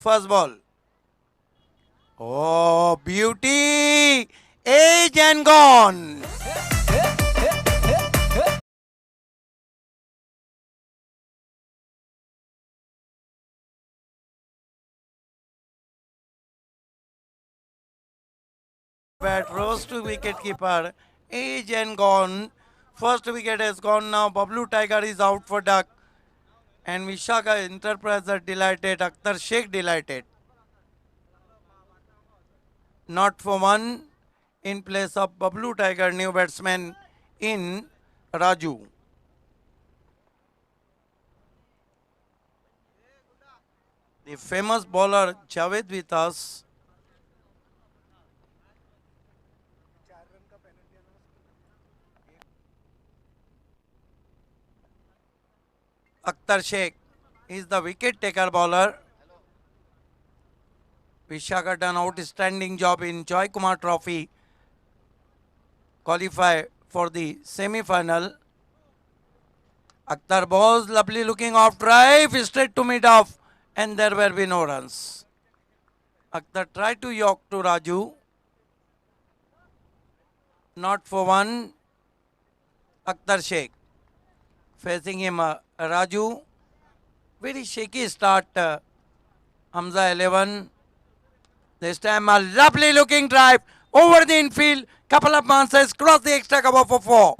First ball. Oh, beauty! Age and gone. Bat rose to wicket keeper. Age and gone. First wicket has gone now. Bablu Tiger is out for duck. And Vishaka Enterprises delighted. Akhtar Sheikh delighted. Not for one. In place of Bablu Tiger, new batsman in Raju. The famous bowler Javed with us. Akhtar Sheikh is the wicket taker bowler. Vishaka done outstanding job in Joy Kumar Trophy. Qualify for the semi-final. Akhtar balls, lovely looking off drive, straight to mid off, and there will be no runs. Akhtar tried to york to Raju. Not for one. Akhtar Sheikh. Facing him Raju. Very shaky start. Hamza 11. This time a lovely looking drive over the infield. Couple of bounces cross the extra cover for 4.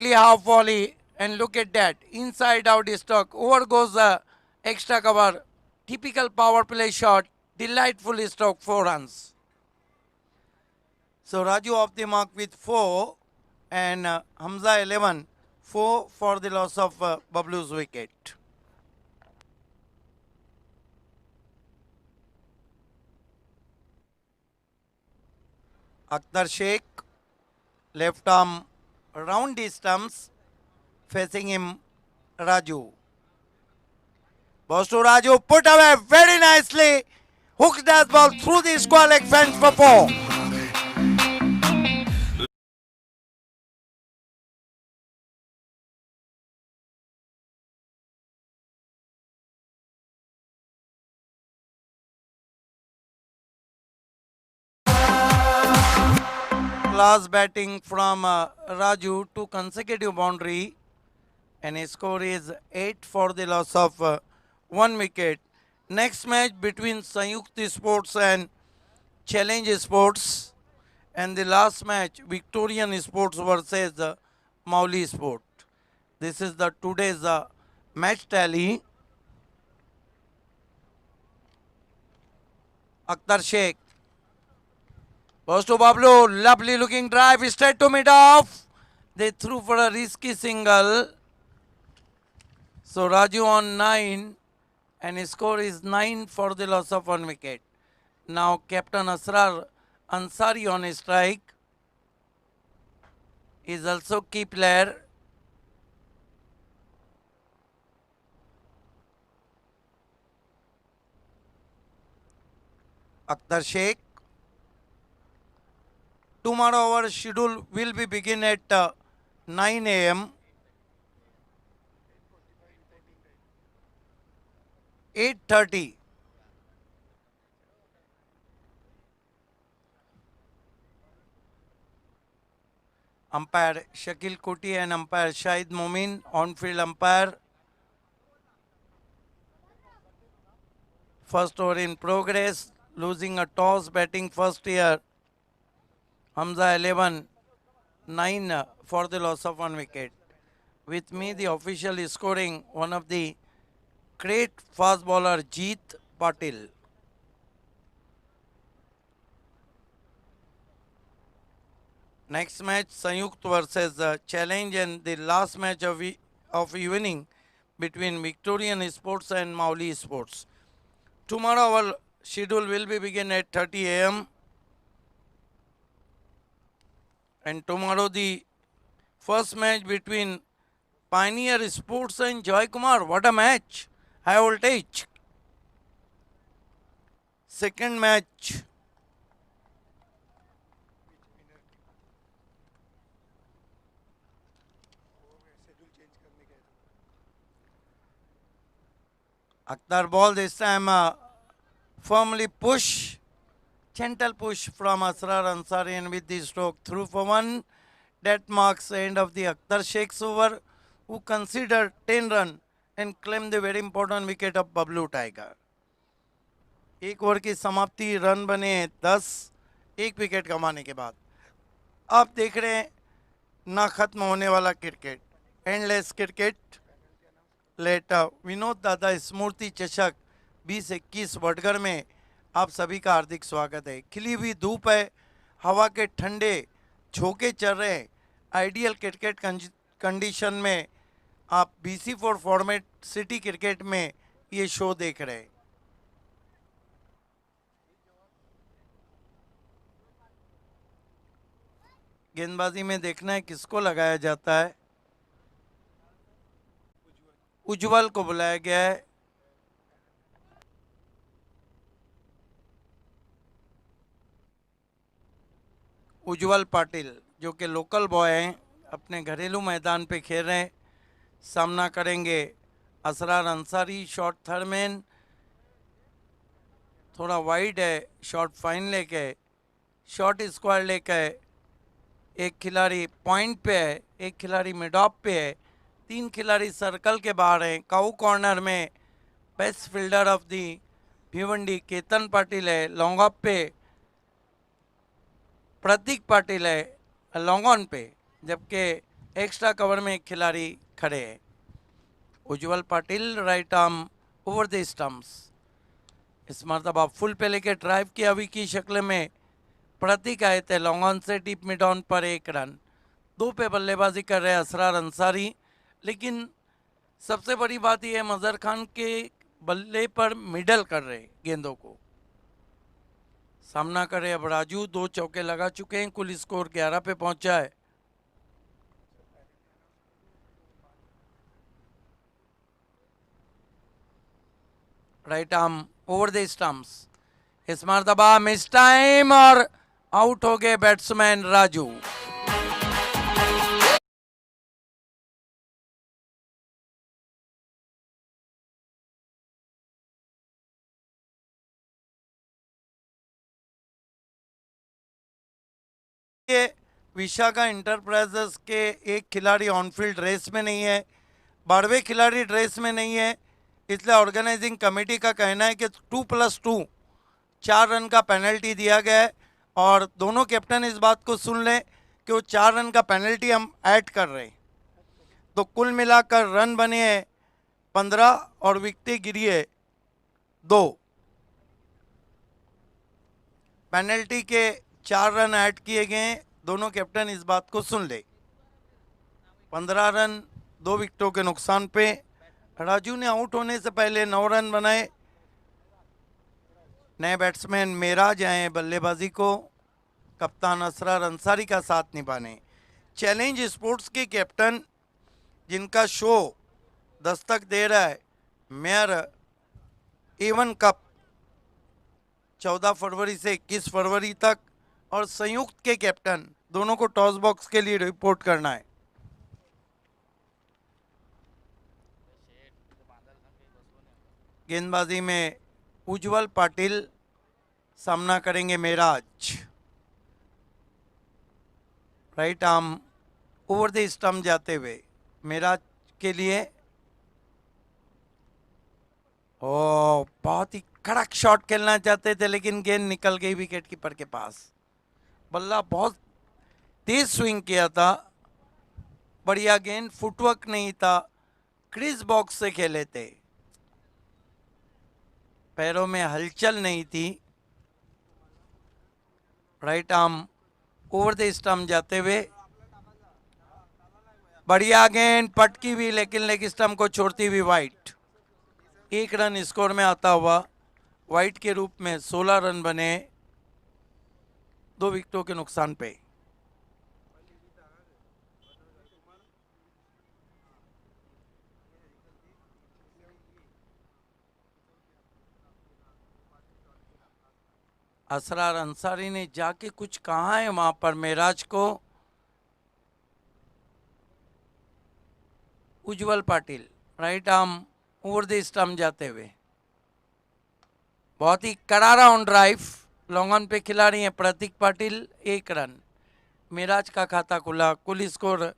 Half volley, and look at that, inside out stroke, over goes the extra cover, typical power play shot, delightful stroke, 4 runs. So Raju off the mark with 4 and Hamza 11, 4 for the loss of Bablu's wicket. Akhtar Sheikh, left arm round the stumps, facing him Raju. Balls to Raju, put away very nicely. Hooks that ball through the square leg fence for 4. Class batting from Raju, 2 consecutive boundary, and his score is 8 for the loss of 1 wicket. Next match between Sanyukta Sports and Challenge Sports, and the last match Victorian Sports versus Mauli Sport. This is the today's match tally. Akhtar Sheikh. Goes to Bablu, lovely looking drive, straight to mid off. They threw for a risky single. So Raju on 9, and his score is 9 for the loss of 1 wicket. Now Captain Asrar Ansari on his strike is also key player. Akhtar Sheikh. Tomorrow our schedule will be begin at 9 a.m. 8:30. Umpire Shakil Koti and umpire Shahid Momin, on-field umpire. First over in progress, losing a toss, batting first here. Hamza 11, 9 for the loss of 1 wicket. With me, the official is scoring one of the great fast bowler Jeet Patil. Next match Sanyukt versus Challenge, and the last match of evening between Victorian Sports and Mauli Sports. Tomorrow our schedule will be begin at 30 a.m. and tomorrow the first match between Pioneer Sports and Joy Kumar. What a match! High voltage. Second match Akhtar ball this time firmly push, gentle push from Asrar Ansari, and with the stroke through for one. That marks the end of the Akhtar Sheikh's over, who considered 10 run and claimed the very important wicket of Bablu Tiger. एक over की समाप्ति, run बने 10 एक wicket गंवाने के बाद। आप देख रहे हैं ना खत्म होने वाला cricket, endless cricket. Late Vinod Dada Smriti चषक 2021 वडगर में आप सभी का हार्दिक स्वागत है। खिली हुई धूप है, हवा के ठंडे झोंके चल रहे हैं। आइडियल क्रिकेट कंडीशन में आप BC4 फॉर्मेट सिटी क्रिकेट में ये शो देख रहे हैं। गेंदबाजी में देखना है किसको लगाया जाता है। उज्जवल को बुलाया गया है। उज्जवल पाटिल जो कि लोकल बॉय हैं, अपने घरेलू मैदान पे खेल रहे हैं, सामना करेंगे Asrar Ansari. Shot third man, थोड़ा वाइड है, शॉट फाइन लेके, शॉट स्क्वायर लेके। एक खिलाड़ी पॉइंट पे है, एक खिलाड़ी मिड ऑफ पे है, 3 खिलाड़ी सर्कल के बाहर हैं। काऊ कॉर्नर में best fielder of the Bhiwandi Ketan Patil है, लॉन्ग ऑफ पे प्रतीक पाटिल है, लॉन्ग ऑन पे, जबकि एक्स्ट्रा कवर में एक खिलाड़ी खड़े हैं। Ujjwal Patil right arm over the stumps, इस मरतबा फुल पे लेके ड्राइव किया हुई की शक्ल में प्रतीक आए थे। लॉन्ग ऑन से डीप मिड ऑन पर 1 रन। 2 पे बल्लेबाजी कर रहे हैं असरार अंसारी, लेकिन सबसे बड़ी बात यह है मजहर खान के बल्ले पर मिडल कर रहे गेंदों को। सामना करे अब राजू, 2 चौके लगा चुके हैं, कुल स्कोर 11 पे पहुंचा है। Right arm over the stumps, इस मरतबा मिस टाइम और आउट हो गए बैट्समैन राजू। विशाखा इंटरप्राइजेस के एक खिलाड़ी ऑनफील्ड रेस में नहीं है, 12वें खिलाड़ी ड्रेस में नहीं है, इसलिए ऑर्गेनाइजिंग कमेटी का कहना है कि 2+2 4 रन का पेनल्टी दिया गया है। और दोनों कैप्टन इस बात को सुन लें कि वो 4 रन का पेनल्टी हम ऐड कर रहे हैं, तो कुल मिलाकर रन बने हैं 15 और विकेटें गिरी है 2। पेनल्टी के 4 रन ऐड किए गए हैं, दोनों कैप्टन इस बात को सुन ले। 15 रन 2 विकेटों के नुकसान पे। राजू ने आउट होने से पहले 9 रन बनाए। नए बैट्समैन मेराज आए बल्लेबाजी को, कप्तान असरार अंसारी का साथ निभाने। चैलेंज स्पोर्ट्स के कैप्टन जिनका शो दस्तक दे रहा है मेयर A1 कप 14 फरवरी से 21 फरवरी तक, और संयुक्त के कैप्टन दोनों को टॉस बॉक्स के लिए रिपोर्ट करना है। गेंदबाजी में उज्जवल पाटिल, सामना करेंगे Meraj. Right arm over the stump जाते हुए मेराज के लिए। ओ, बहुत ही कड़क शॉट खेलना चाहते थे, लेकिन गेंद निकल गई विकेट कीपर के पास। बल्ला बहुत तेज स्विंग किया था, बढ़िया गेंद, फुटवर्क नहीं था, क्रीज बॉक्स से खेले थे, पैरों में हलचल नहीं थी। Right arm over the stump जाते हुए, बढ़िया गेंद, पटकी भी, लेकिन लेग स्टंप को छोड़ती हुई वाइट। 1 रन स्कोर में आता हुआ वाइट के रूप में 16 रन बने 2 विकेटों के नुकसान पे। असरार अंसारी ने जाके कुछ कहा है वहां पर मेराज को। Ujjwal Patil right arm over the stump जाते हुए, बहुत ही करारा ऑन ड्राइव, लॉन्ग ऑन पे खिलाड़ी हैं प्रतीक पाटिल, 1 रन। मिराज का खाता खुला, कुल स्कोर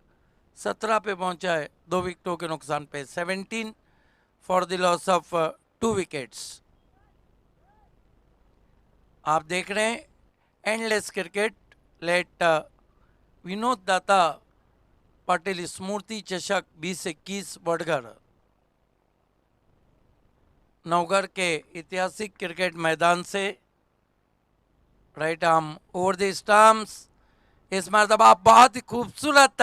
17 पे पहुंचा है 2 विकेटों के नुकसान पे, 17 for the loss of 2 wickets. आप देख रहे हैं एंडलेस क्रिकेट, लेट विनोद दाता पाटिल स्मृति चषक 2021 वडगर, नवगढ़ के ऐतिहासिक क्रिकेट मैदान से right arm over the stumps. इस मरतबा बहुत ही खूबसूरत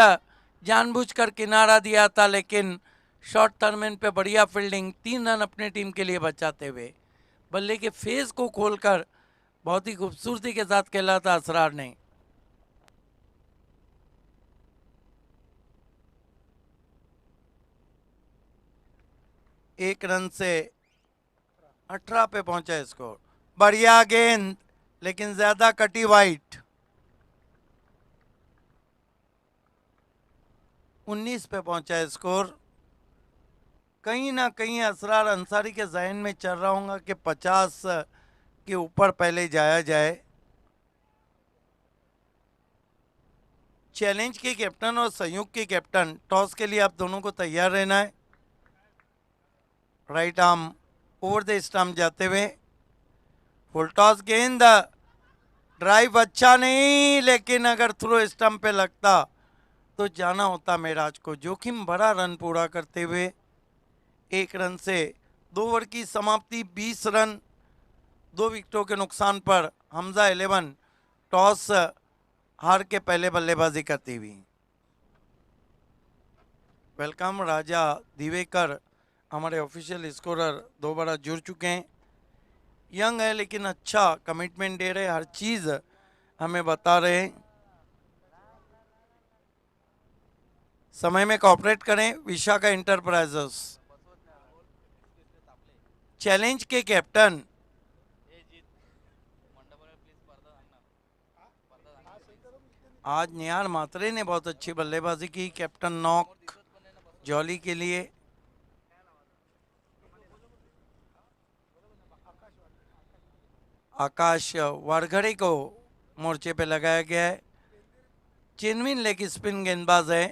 जानबूझकर किनारा दिया था, लेकिन शॉर्ट टर्मिन पे बढ़िया फील्डिंग, 3 रन अपनी टीम के लिए बचाते हुए बल्ले के फेस को खोलकर बहुत ही खूबसूरती के साथ खेला था असरार ने। एक रन से 18 पे पहुंचा स्कोर, बढ़िया गेंद लेकिन ज्यादा कटी वाइट। 19 पे पहुंचा स्कोर। कहीं ना कहीं असरार अंसारी के जहन में चल रहा होगा कि 50 के ऊपर पहले जाया जाए। चैलेंज के कैप्टन और संयुक्त के कैप्टन, टॉस के लिए आप दोनों को तैयार रहना है। Right arm over the stump जाते हुए, फुल टॉस गेंद, ड्राइव अच्छा नहीं, लेकिन अगर थ्रो स्टंप पे लगता तो जाना होता मिराज को। जोखिम भरा रन पूरा करते हुए 1 रन से 2 ओवर की समाप्ति, 20 रन 2 विकेटों के नुकसान पर हमजा 11 टॉस हार के पहले बल्लेबाजी करती हुई। वेलकम राजा दिवेकर, हमारे ऑफिशियल स्कोरर, दोबारा जुड़ चुके हैं। यंग है लेकिन अच्छा कमिटमेंट दे रहे, हर चीज़ हमें बता रहे हैं। समय में कोऑपरेट करें। विशाखा इंटरप्राइजेस चैलेंज के कैप्टन आज निहार मात्रे ने बहुत अच्छी बल्लेबाजी की, कैप्टन नॉक जॉली के लिए। आकाश वारघड़े को मोर्चे पे लगाया गया है। चेनविन लेग स्पिन गेंदबाज है।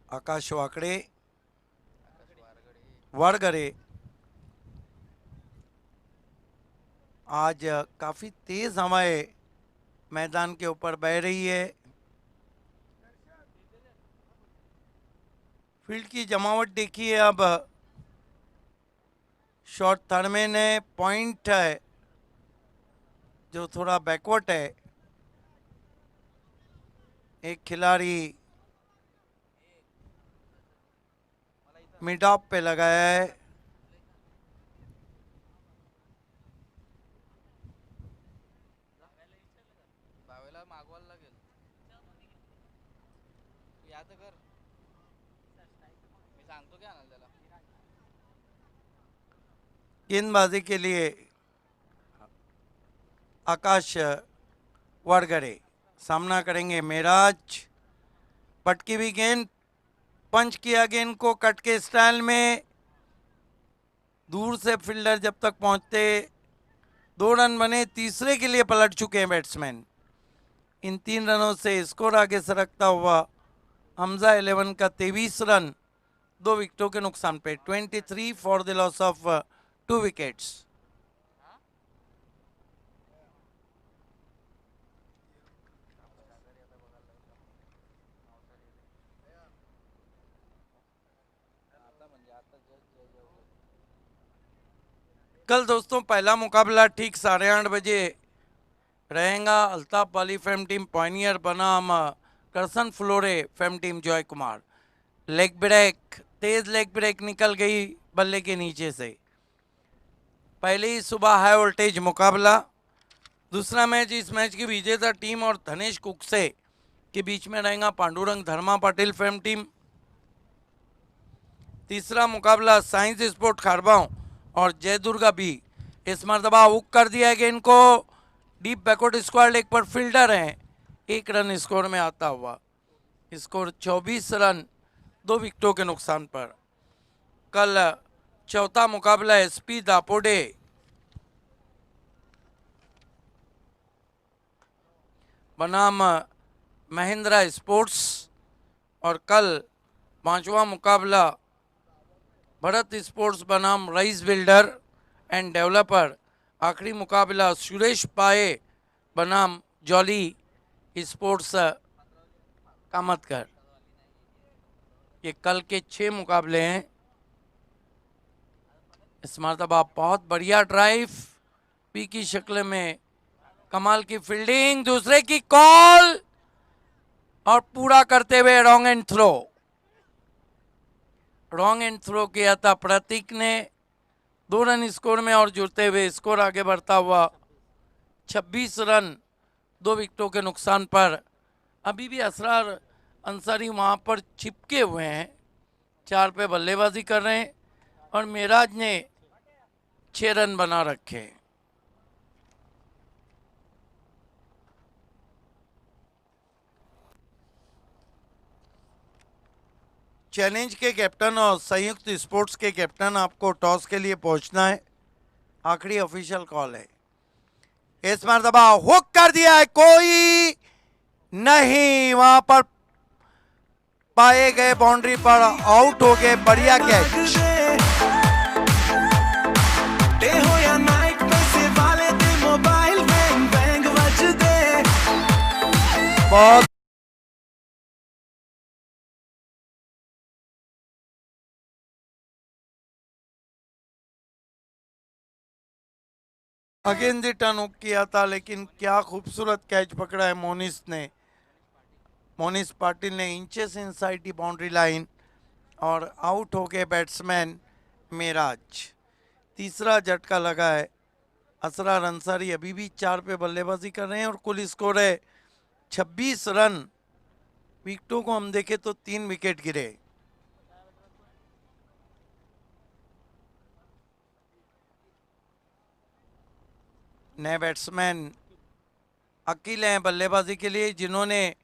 आकाश वाकड़े, वारघड़े आज काफी तेज हवाएं मैदान के ऊपर बह रही है। फील्ड की जमावट देखिए, अब शॉर्ट टर्मिन है, पॉइंट है जो थोड़ा बैकवर्ड है। एक खिलाड़ी मिड ऑफ पे लगाया है। गेंदबाजी के लिए आकाश वारघड़े सामना करेंगे मिराज। पटकी हुई गेंद, पंच किया गेंद को कट के स्टाइल में, दूर से फील्डर जब तक पहुंचते 2 रन बने, तीसरे के लिए पलट चुके हैं बैट्समैन। इन 3 रनों से स्कोर आगे सरकता हुआ हमजा 11 का 23 रन 2 विकेटों के नुकसान पे, 23 for the loss of 2 wickets. कल दोस्तों पहला मुकाबला ठीक 8:30 बजे रहेगा। अल्ताफ वाली फेम टीम पॉइनियर बनाम करसन फ्लोरे fame team Joy Kumar. Leg break, तेज लेग ब्रेक निकल गई बल्ले के नीचे से। पहले ही सुबह हाई वोल्टेज मुकाबला। दूसरा मैच, इस मैच की विजेता टीम और धनेश कुकसे के बीच में रहेगा पांडुरंग धर्मा पाटिल फेम टीम। तीसरा मुकाबला साइंस स्पोर्ट खारबांव और जय दुर्गा बी इस मरतबा हुक कर दिया गेंद को, डीप बैकवर्ड स्क्वायर लेग पर फील्डर हैं, 1 रन स्कोर में आता हुआ। स्कोर 24 रन 2 विकेटों के नुकसान पर। कल चौथा मुकाबला एसपी दापोडे बनाम महिंद्रा स्पोर्ट्स और कल पांचवा मुकाबला भरत स्पोर्ट्स बनाम रईस बिल्डर एंड डेवलपर। आखिरी मुकाबला सुरेश पाए बनाम जॉली स्पोर्ट्स कामतकर। ये कल के 6 मुकाबले हैं। इस मरतबा बहुत बढ़िया ड्राइव पी की शक्ल में, कमाल की फील्डिंग, दूसरे की कॉल और पूरा करते हुए wrong end throw. Wrong end throw किया था प्रतीक ने 2 रन स्कोर में और जुड़ते हुए स्कोर आगे बढ़ता हुआ 26 रन 2 विकेटों के नुकसान पर। अभी भी असरार अंसारी वहां पर चिपके हुए हैं, 4 पे बल्लेबाजी कर रहे हैं और मेराज ने 6 रन बना रखे। चैलेंज के कैप्टन और संयुक्त स्पोर्ट्स के कैप्टन, आपको टॉस के लिए पहुंचना है, आखिरी ऑफिशियल कॉल है। इस मरतबा हुक कर दिया है, कोई नहीं, वहां पर पाए गए बाउंड्री पर आउट हो गए। बढ़िया कैच। बहुत अगेन दी टर्न हुक किया था, लेकिन क्या खूबसूरत कैच पकड़ा है मोनिस पाटिल ने, inches inside the boundary line और आउट हो गए बैट्समैन मेराज। तीसरा झटका लगा है। असरार अंसारी अभी भी 4 पे बल्लेबाजी कर रहे हैं और कुल स्कोर है 26 रन। विकेटों को हम देखें तो 3 विकेट गिरे। नए बैट्समैन अकील हैं बल्लेबाजी के लिए, जिन्होंने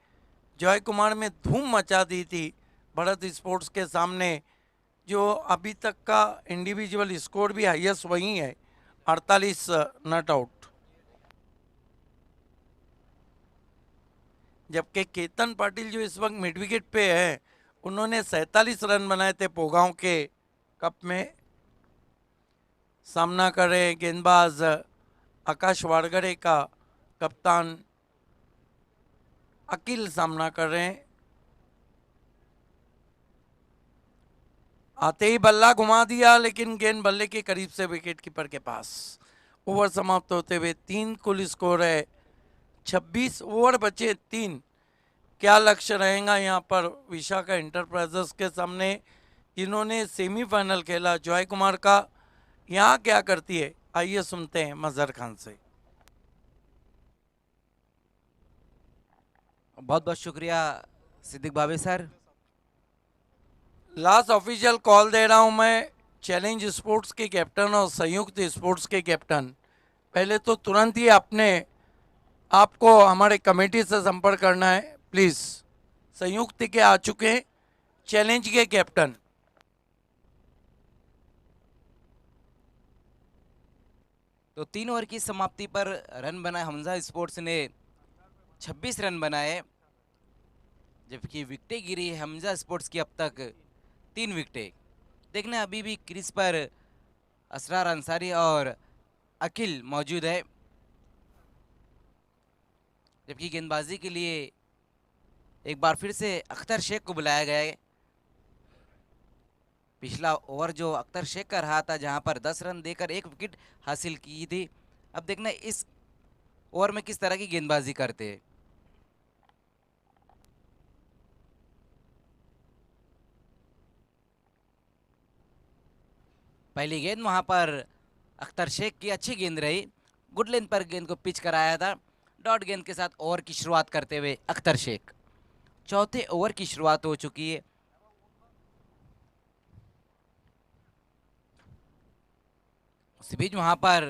जॉय कुमार में धूम मचा दी थी भरत स्पोर्ट्स के सामने। जो अभी तक का इंडिविजुअल स्कोर भी हाईएस्ट वही है, 48 नॉट आउट। जबकि केतन पाटिल जो इस वक्त मिड विकेट पे है, उन्होंने 47 रन बनाए थे पोगांव के कप में। सामना कर रहे गेंदबाज आकाश वारगड़े का कप्तान अकील सामना कर रहे हैं। आते ही बल्ला घुमा दिया, लेकिन गेंद बल्ले के करीब से विकेट कीपर के पास। ओवर समाप्त होते हुए 3 कुल स्कोर है 26। ओवर बचे 3। क्या लक्ष्य रहेगा यहाँ पर विशाखा इंटरप्राइजेस के सामने, जिन्होंने सेमीफाइनल खेला जॉय कुमार का। यहाँ क्या करती है, आइए सुनते हैं मजहर खान से। बहुत बहुत शुक्रिया सिद्दीक भाभी सर। लास्ट ऑफिशियल कॉल दे रहा हूं मैं चैलेंज स्पोर्ट्स के कैप्टन और संयुक्त स्पोर्ट्स के कैप्टन। पहले तो तुरंत ही आपको हमारे कमेटी से संपर्क करना है प्लीज। संयुक्त के आ चुके हैं, चैलेंज के कैप्टन। तो 3 ओवर की समाप्ति पर रन बनाए हमजा स्पोर्ट्स ने 26 रन बनाए, जबकि विकेटें गिरी है हमजा स्पोर्ट्स की अब तक 3 विकेटें। देखना अभी भी क्रीज पर असरार अंसारी और अकील मौजूद है, जबकि गेंदबाजी के लिए एक बार फिर से अख्तर शेख को बुलाया गया है। पिछला ओवर जो अख्तर शेख का रहा था, जहां पर 10 रन देकर 1 विकेट हासिल की थी। अब देखना इस ओवर में किस तरह की गेंदबाजी करते हैं। पहली गेंद वहां पर अख्तर शेख की अच्छी गेंद रही, गुड लेंथ पर गेंद को पिच कराया था। डॉट गेंद के साथ ओवर की शुरुआत करते हुए अख्तर शेख। चौथे ओवर की शुरुआत हो चुकी है। इस बीच वहां पर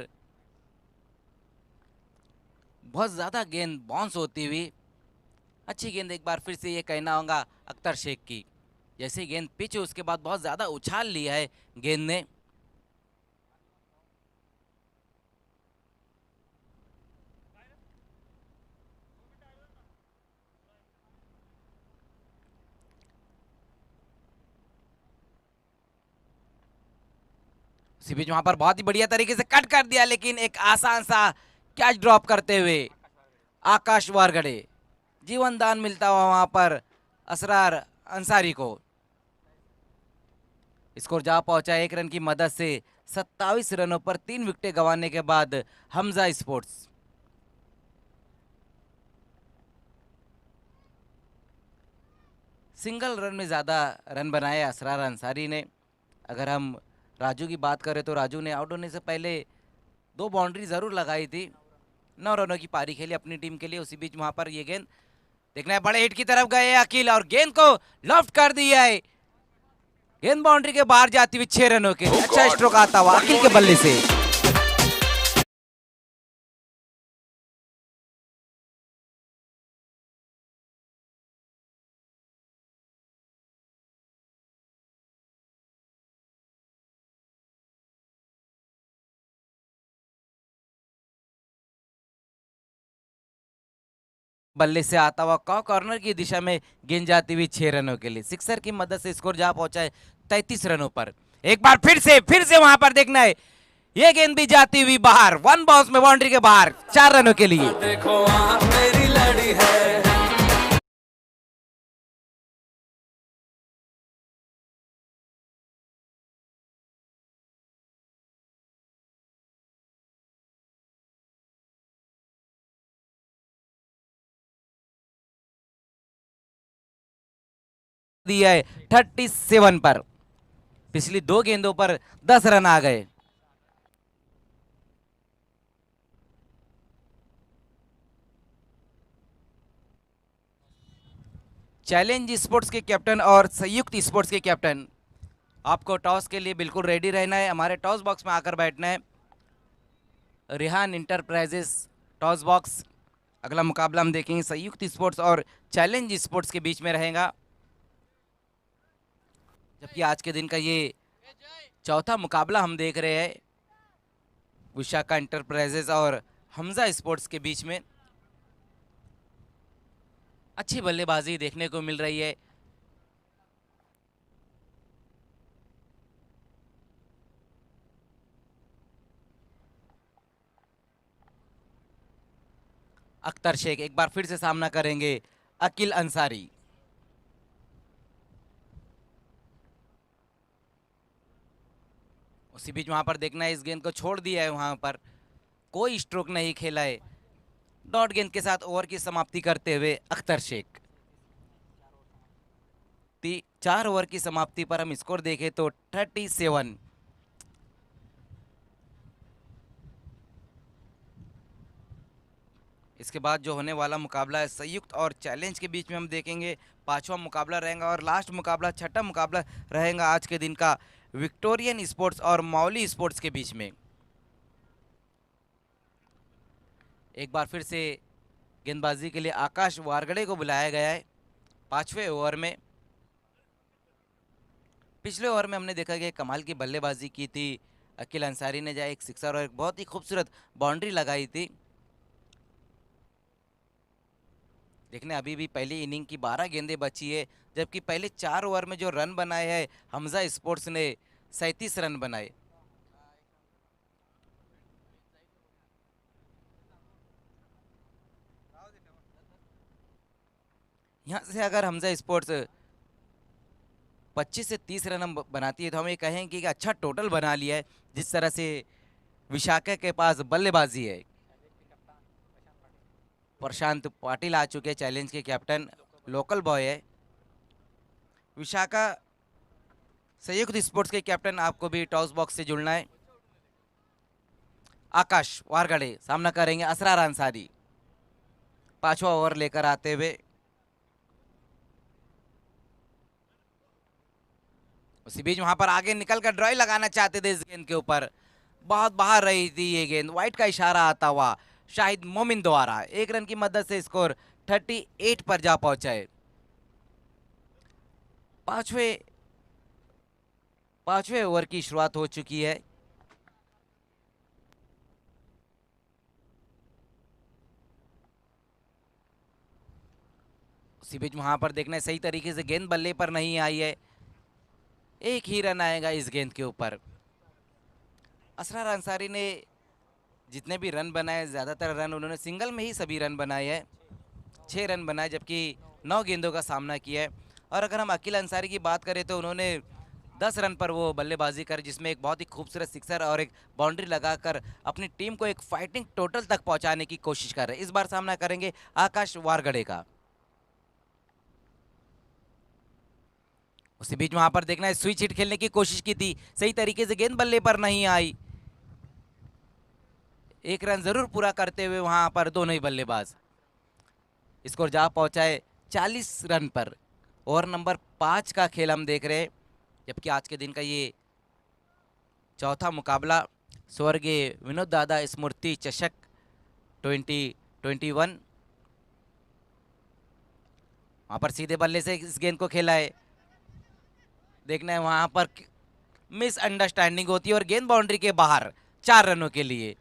बहुत ज़्यादा गेंद बाउंस होती हुई। अच्छी गेंद, एक बार फिर से ये कहना होगा अख्तर शेख की। जैसे गेंद पिच उसके बाद बहुत ज़्यादा उछाल लिया है गेंद ने। इसी बीच वहां पर बहुत ही बढ़िया तरीके से कट कर दिया, लेकिन एक आसान सा कैच ड्रॉप करते हुए आकाश वारगड़े, जीवन दान मिलता हुआ वहां पर असरार अंसारी को। स्कोर जा पहुंचा 1 रन की मदद से 27 रनों पर 3 विकेटें गंवाने के बाद हमजा स्पोर्ट्स। सिंगल रन में ज़्यादा रन बनाए असरार अंसारी ने। अगर हम राजू की बात करें तो राजू ने आउट होने से पहले 2 बाउंड्री ज़रूर लगाई थी। 9 रनों की पारी खेली अपनी टीम के लिए। उसी बीच वहां पर ये गेंद देखना है, बड़े हिट की तरफ गए अकील और गेंद को लॉफ्ट कर दिया है। गेंद बाउंड्री के बाहर जाती हुई 6 रनों के लिए अच्छा स्ट्रोक आता हुआ अकील के बल्ले से। बल्ले से आता हुआ कॉर्नर की दिशा में गेंद जाती हुई 6 रनों के लिए। सिक्सर की मदद से स्कोर जा पहुंचा है 33 रनों पर। एक बार फिर से वहां पर देखना है, ये गेंद भी जाती हुई बाहर, 1 बाउंस में बाउंड्री के बाहर 4 रनों के लिए। देखो मेरी लड़ी है। दिया है 37 पर। पिछली 2 गेंदों पर 10 रन आ गए। चैलेंज स्पोर्ट्स के कैप्टन और संयुक्त स्पोर्ट्स के कैप्टन, आपको टॉस के लिए बिल्कुल रेडी रहना है। हमारे टॉस बॉक्स में आकर बैठना है। Rihan enterprises toss box. अगला मुकाबला हम देखेंगे संयुक्त स्पोर्ट्स और चैलेंज स्पोर्ट्स के बीच में रहेगा, जबकि आज के दिन का ये चौथा मुकाबला हम देख रहे हैं विशाखा इंटरप्राइजेस और हमजा स्पोर्ट्स के बीच में। अच्छी बल्लेबाजी देखने को मिल रही है। अख्तर शेख एक बार फिर से सामना करेंगे अकील अंसारी। उसी बीच वहां पर देखना है, इस गेंद को छोड़ दिया है, वहां पर कोई स्ट्रोक नहीं खेला है। डॉट गेंद के साथ ओवर की समाप्ति करते हुए अख्तर शेख। 4 ओवर की समाप्ति पर हम स्कोर देखें तो 37। इसके बाद जो होने वाला मुकाबला है संयुक्त और चैलेंज के बीच में हम देखेंगे 5वां मुकाबला रहेगा और लास्ट मुकाबला 6ठा मुकाबला रहेगा आज के दिन का विक्टोरियन स्पोर्ट्स और मौली स्पोर्ट्स के बीच में। एक बार फिर से गेंदबाजी के लिए आकाश वारगड़े को बुलाया गया है 5वें ओवर में। पिछले ओवर में हमने देखा कि कमाल की बल्लेबाजी की थी अकील अंसारी ने, जहाँ एक सिक्सर और एक बहुत ही खूबसूरत बाउंड्री लगाई थी। देखने अभी भी पहली इनिंग की 12 गेंदें बची है, जबकि पहले 4 ओवर में जो रन बनाए हैं हमजा स्पोर्ट्स ने 37 रन बनाए। यहाँ से अगर हमजा स्पोर्ट्स 25 से 30 रन हम बनाती है तो हम ये कहेंगे कि अच्छा टोटल बना लिया है। जिस तरह से विशाखा के पास बल्लेबाजी है, प्रशांत पाटिल आ चुके हैं चैलेंज के कैप्टन, लोकल बॉय है। विशाखा संयुक्त स्पोर्ट्स के कैप्टन, आपको भी टॉस बॉक्स से जुड़ना है। आकाश वारगड़े सामना करेंगे असरार अंसारी 5वां ओवर लेकर आते हुए। उसी बीच वहां पर आगे निकलकर ड्राइव लगाना चाहते थे इस गेंद के ऊपर, बहुत बाहर रही थी ये गेंद। वाइट का इशारा आता हुआ शाहिद मोमिन द्वारा। 1 रन की मदद से स्कोर 38 पर जा पहुंचा है। पांचवें ओवर की शुरुआत हो चुकी है। उसी बीच वहां पर देखना है सही तरीके से गेंद बल्ले पर नहीं आई है। एक ही रन आएगा इस गेंद के ऊपर। असरार अंसारी ने जितने भी रन बनाए ज्यादातर रन उन्होंने सिंगल में ही सभी रन बनाए हैं। 6 रन बनाए जबकि 9 गेंदों का सामना किया है। और अगर हम अकील अंसारी की बात करें तो उन्होंने 10 रन पर वो बल्लेबाजी कर जिसमें एक बहुत ही खूबसूरत सिक्सर और एक बाउंड्री लगाकर अपनी टीम को एक फाइटिंग टोटल तक पहुंचाने की कोशिश कर रहे हैं। इस बार सामना करेंगे आकाश वारगड़े का। उसी बीच वहां पर देखना है स्विच हिट खेलने की कोशिश की थी, सही तरीके से गेंद बल्ले पर नहीं आई। 1 रन जरूर पूरा करते हुए वहां पर दोनों ही बल्लेबाज। स्कोर जा पहुंचा है 40 रन पर। ओवर नंबर 5 का खेल हम देख रहे हैं, जबकि आज के दिन का ये चौथा मुकाबला स्वर्गीय विनोद दादा स्मृति चषक 2021। वहां पर सीधे बल्ले से इस गेंद को खेला है। देखना है वहां पर मिसअंडरस्टैंडिंग होती है और गेंद बाउंड्री के बाहर 4 रनों के लिए।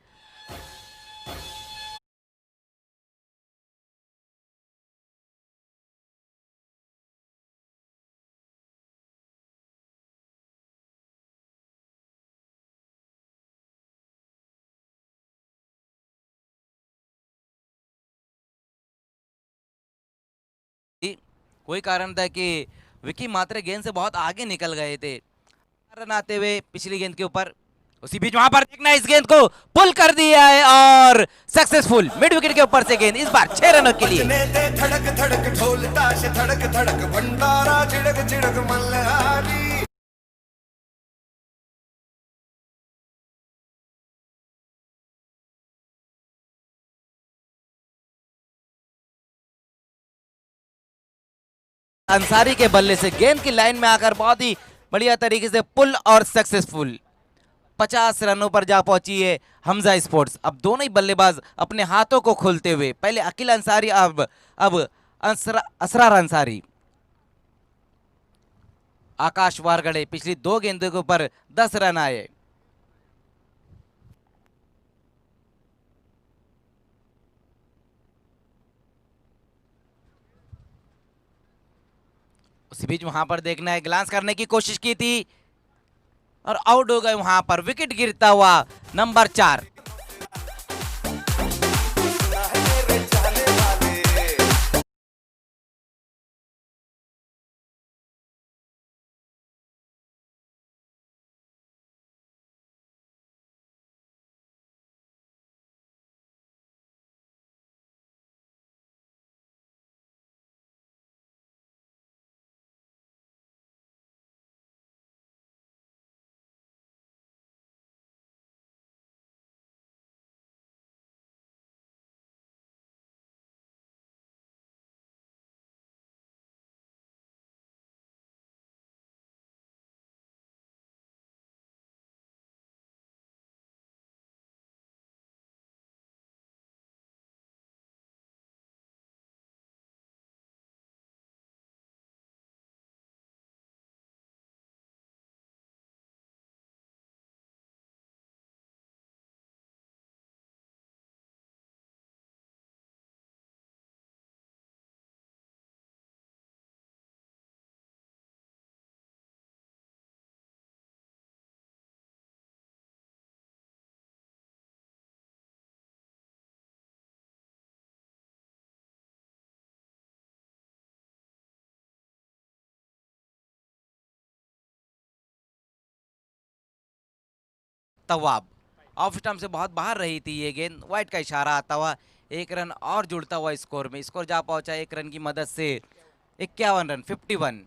कोई कारण था कि विकी मात्रे गेंद से बहुत आगे निकल गए थे। रन आते हुए पिछली गेंद के ऊपर। उसी बीच वहां पर देखना इस गेंद को पुल कर दिया है और सक्सेसफुल मिड विकेट के ऊपर से गेंद इस बार 6 रनों के लिए। धड़क धड़क ढोल ताश धड़क धड़क भंडारा चिड़क चिड़क मल्हारी। अंसारी के बल्ले से गेंद की लाइन में आकर बहुत ही बढ़िया तरीके से पुल और सक्सेसफुल 50 रनों पर जा पहुंची है हमजा स्पोर्ट्स। अब दोनों ही बल्लेबाज अपने हाथों को खोलते हुए, पहले अकील अंसारी अब असरार अंसारी। आकाश वारगड़े पिछली 2 गेंदों के ऊपर 10 रन आए। उसी बीच वहां पर देखना है ग्लांस करने की कोशिश की थी और आउट हो गए वहां पर। विकेट गिरता हुआ नंबर 4। तवाब ऑफ स्टंप से बहुत बाहर रही थी ये गेंद। वाइड का इशारा आता हुआ 1 रन और जुड़ता हुआ स्कोर में। स्कोर जा पहुंचा 1 रन की मदद से 51 रन 51।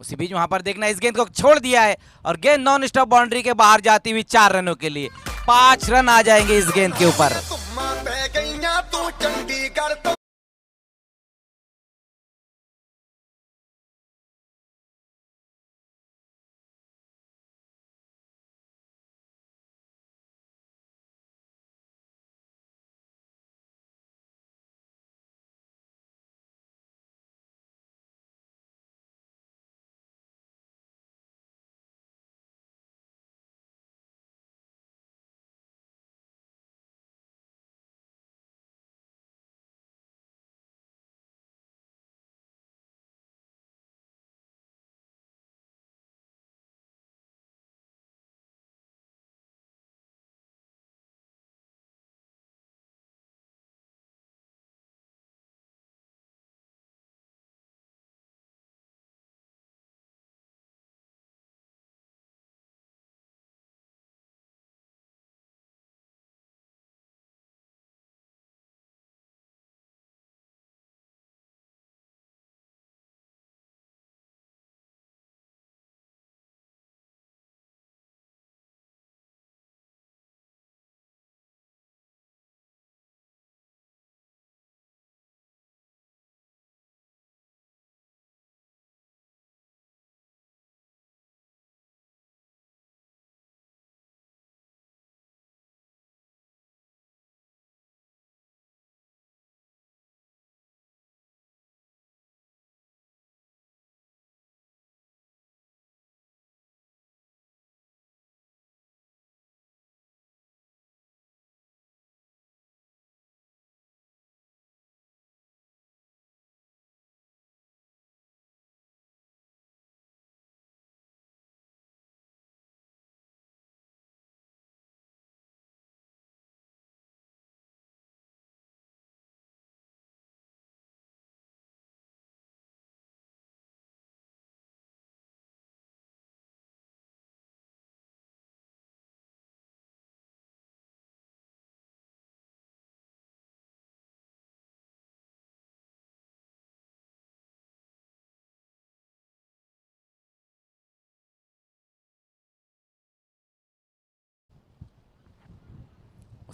उसी बीच वहां पर देखना इस गेंद को छोड़ दिया है और गेंद नॉन स्टॉप बाउंड्री के बाहर जाती हुई 4 रनों के लिए। 5 रन आ जाएंगे इस गेंद के ऊपर।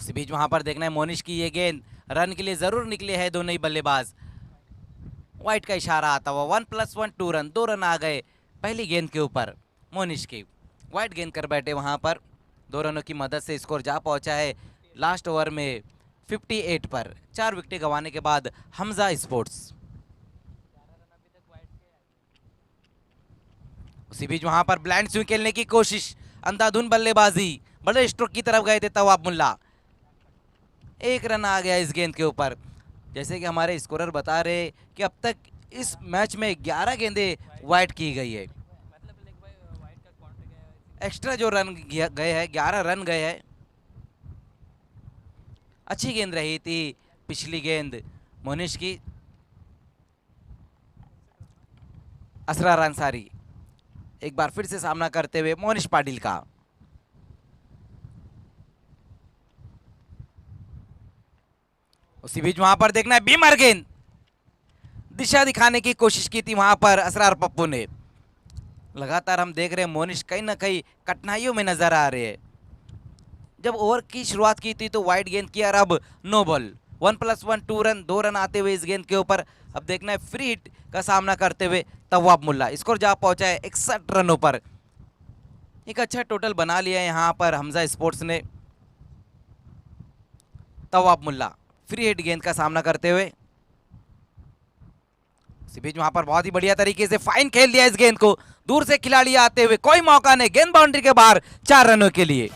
उसी बीच वहां पर देखना है मोनिश की ये गेंद रन के लिए जरूर निकले हैं दोनों ही बल्लेबाज। वाइट का इशारा आता हुआ 1+1 2 रन, 2 रन आ गए पहली गेंद के ऊपर मोनिश की। वाइट गेंद कर बैठे वहां पर, 2 रनों की मदद से स्कोर जा पहुंचा है लास्ट ओवर में 58 पर। 4 विकेट गंवाने के बाद हमजा स्पोर्ट्स। उसी बीच वहां पर ब्लाइंड स्विंग खेलने की कोशिश, अंधाधुन बल्लेबाजी, बड़े स्ट्रोक की तरफ गए थे तवाब मुल्ला। 1 रन आ गया इस गेंद के ऊपर। जैसे कि हमारे स्कोरर बता रहे कि अब तक इस मैच में 11 गेंदें वाइड की गई है। एक्स्ट्रा जो रन गए हैं 11 रन गए हैं। अच्छी गेंद रही थी पिछली गेंद मोनिश की। असरार अंसारी एक बार फिर से सामना करते हुए मोनिश पाटिल का। उसी बीच वहां पर देखना है बीमर गेंद, दिशा दिखाने की कोशिश की थी वहां पर असरार पप्पू ने। लगातार हम देख रहे हैं मोनिश कहीं ना कहीं कठिनाइयों में नजर आ रहे हैं। जब ओवर की शुरुआत की थी तो वाइड गेंद की और अब नो बॉल, 1+1 2 रन, 2 रन आते हुए इस गेंद के ऊपर। अब देखना है फ्री हिट का सामना करते हुए तवाब मुल्ला। स्कोर जा पहुंचा है 61 रनों पर। एक अच्छा टोटल बना लिया है यहाँ पर हमजा स्पोर्ट्स ने। तवाब मुल्ला फ्री हिट गेंद का सामना करते हुए। इसी बीच वहां पर बहुत ही बढ़िया तरीके से फाइन खेल दिया इस गेंद को, दूर से खिलाड़ी आते हुए कोई मौका नहीं, गेंद बाउंड्री के बाहर 4 रनों के लिए।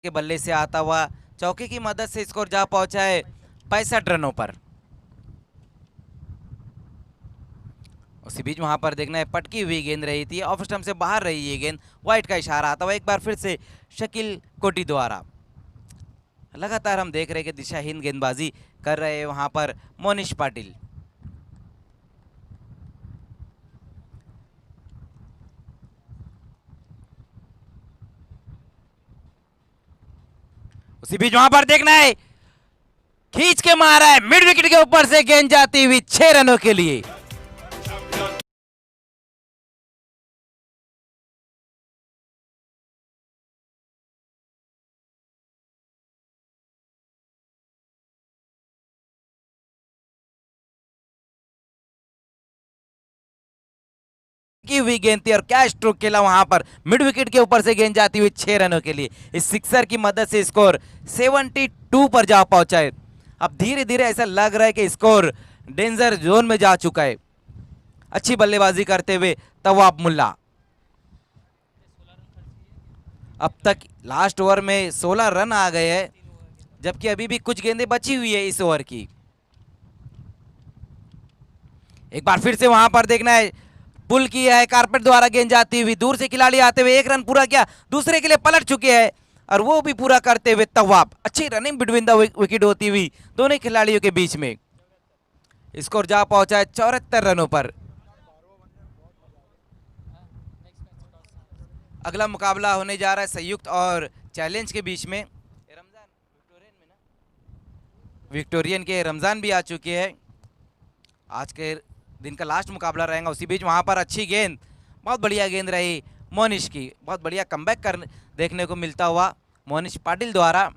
के बल्ले से आता हुआ चौके की मदद से स्कोर जा पहुंचा है 65 रनों पर। उसी बीच वहां पर देखना है पटकी हुई गेंद रही थी, ऑफ स्टंप से बाहर रही ये गेंद। वाइट का इशारा आता हुआ एक बार फिर से शकील कोटी द्वारा। लगातार हम देख रहे हैं कि दिशाहीन गेंदबाजी कर रहे हैं वहां पर मोनिश पाटिल। उसी बीच वहां पर देखना है खींच के मारा है मिड विकेट के ऊपर से गेंद जाती हुई 6 रनों के लिए। की हुई गेंद थी और क्या स्ट्रोक खेला वहां पर, मिड विकेट के ऊपर से गेंद जाती हुई 6 रनों के लिए। इस सिक्सर की मदद से स्कोर 72 पर जा पहुंचा है। अब धीरे धीरे ऐसा लग रहा है कि स्कोर डेंजर जोन में जा चुका है। अच्छी बल्लेबाजी करते हुए तवाब मुल्ला। अब तक लास्ट ओवर में 16 रन आ गए हैं, जबकि अभी भी कुछ गेंदें बची हुई है इस ओवर की। एक बार फिर से वहां पर देखना है पुल किया है कारपेट द्वारा गेंद जाती हुई, दूर से खिलाड़ी आते हुए 1 रन पूरा किया, दूसरे के लिए पलट चुके हैं और वो भी पूरा करते हुए तवाब। अच्छी रनिंग बिटवीन द विकेट होती हुई दोनों खिलाड़ियों के बीच में। स्कोर जा पहुंचा है 74 रनों पर। अगला मुकाबला होने जा रहा है संयुक्त और चैलेंज के बीच में। रमजान विक्टोरियन के रमजान भी आ चुके हैं। आज के दिन का लास्ट मुकाबला रहेगा। उसी बीच वहां पर अच्छी गेंद, बहुत बढ़िया गेंद रही मोनिश की, बहुत बढ़िया कमबैक कर देखने को मिलता हुआ मोनिश पाटिल द्वारा।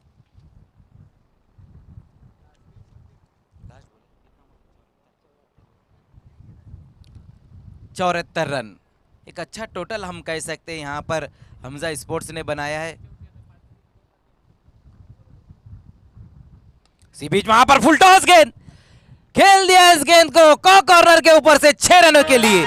चौहत्तर रन, एक अच्छा टोटल हम कह सकते हैं यहाँ पर हमजा स्पोर्ट्स ने बनाया है। इसी बीच वहां पर फुल टॉस गेंद खेल दिया इस गेंद को कॉर्नर के ऊपर से 6 रनों के लिए।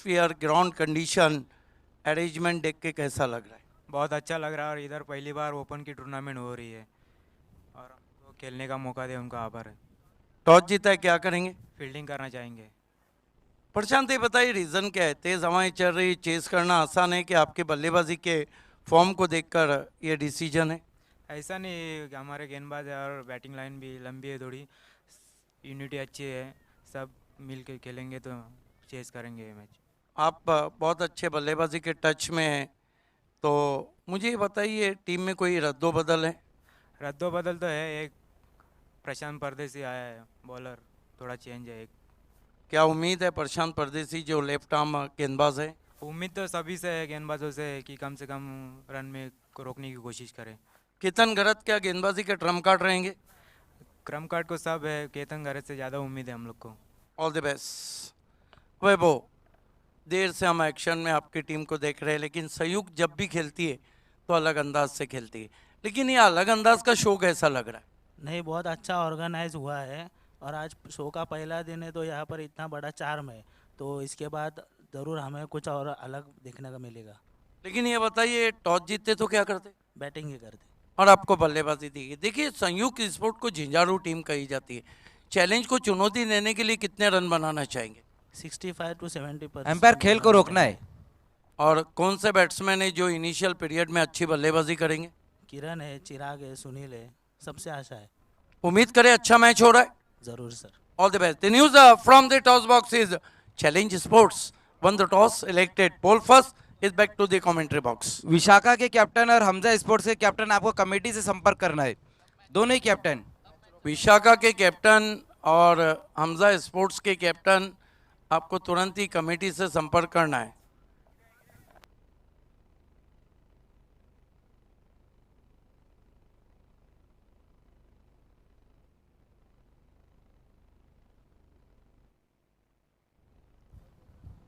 एटमॉस्फेयर, ग्राउंड कंडीशन, अरेंजमेंट देख के कैसा लग रहा है? बहुत अच्छा लग रहा है और इधर पहली बार ओपन की टूर्नामेंट हो रही है और हमको खेलने का मौका दे उनका आभार है। टॉस जीता है, क्या करेंगे? फील्डिंग करना चाहेंगे। प्रशांत ये बताइए रीज़न क्या है? तेज़ हवाएं चल रही, चेस करना आसान है कि आपके बल्लेबाजी के फॉर्म को देखकर ये डिसीजन है? ऐसा नहीं, हमारे गेंदबाज है और बैटिंग लाइन भी लंबी है, थोड़ी यूनिटी अच्छी है, सब मिल के खेलेंगे तो चेस करेंगे ये मैच। आप बहुत अच्छे बल्लेबाजी के टच में हैं, तो मुझे ये बताइए टीम में कोई रद्दोबदल है? रद्दोबदल तो है, एक प्रशांत परदेसी आया है बॉलर, थोड़ा चेंज है एक। क्या उम्मीद है प्रशांत परदेसी जो लेफ्ट आर्म गेंदबाज है? उम्मीद तो सभी से है, गेंदबाजों से, कि कम से कम रन में को रोकने की कोशिश करें। केतन गरत क्या गेंदबाजी के ट्रम्प कार्ड रहेंगे? क्रम कार्ड को सब है, केतन गरज से ज़्यादा उम्मीद है हम लोग को। All the best. वैभव, देर से हम एक्शन में आपकी टीम को देख रहे हैं, लेकिन संयुक्त जब भी खेलती है तो अलग अंदाज से खेलती है, लेकिन ये अलग अंदाज का शो कैसा लग रहा है? नहीं, बहुत अच्छा ऑर्गेनाइज हुआ है और आज शो का पहला दिन है तो यहाँ पर इतना बड़ा चार्म है, तो इसके बाद ज़रूर हमें कुछ और अलग देखने का मिलेगा। लेकिन ये बताइए टॉस जीतते तो क्या करते बैटिंग ही करते। और आपको बल्लेबाजी दी गई? देखिए संयुक्त स्पोर्ट को झिंझारू टीम कही जाती है, चैलेंज को चुनौती देने के लिए कितने रन बनाना चाहेंगे? 65 to 70%। एम्पायर खेल को रोकना है। और कौन से बैट्समैन है जो इनिशियल पीरियड में अच्छी बल्लेबाजी करेंगे? किरण है, चिराग है, सुनील है, सबसे आशा है। उम्मीद करें अच्छा मैच हो रहा है। ज़रूर sir. All the best. The news from the toss box is Challenge Sports won the toss, elected ball first. Is back to the commentary box. Vishakha के कैप्टन और हमजा स्पोर्ट्स के कैप्टन आपको कमेटी से संपर्क करना है, दोनों ही कैप्टन। विशाखा के कैप्टन और हमजा स्पोर्ट्स के कैप्टन, आपको तुरंत ही कमेटी से संपर्क करना है।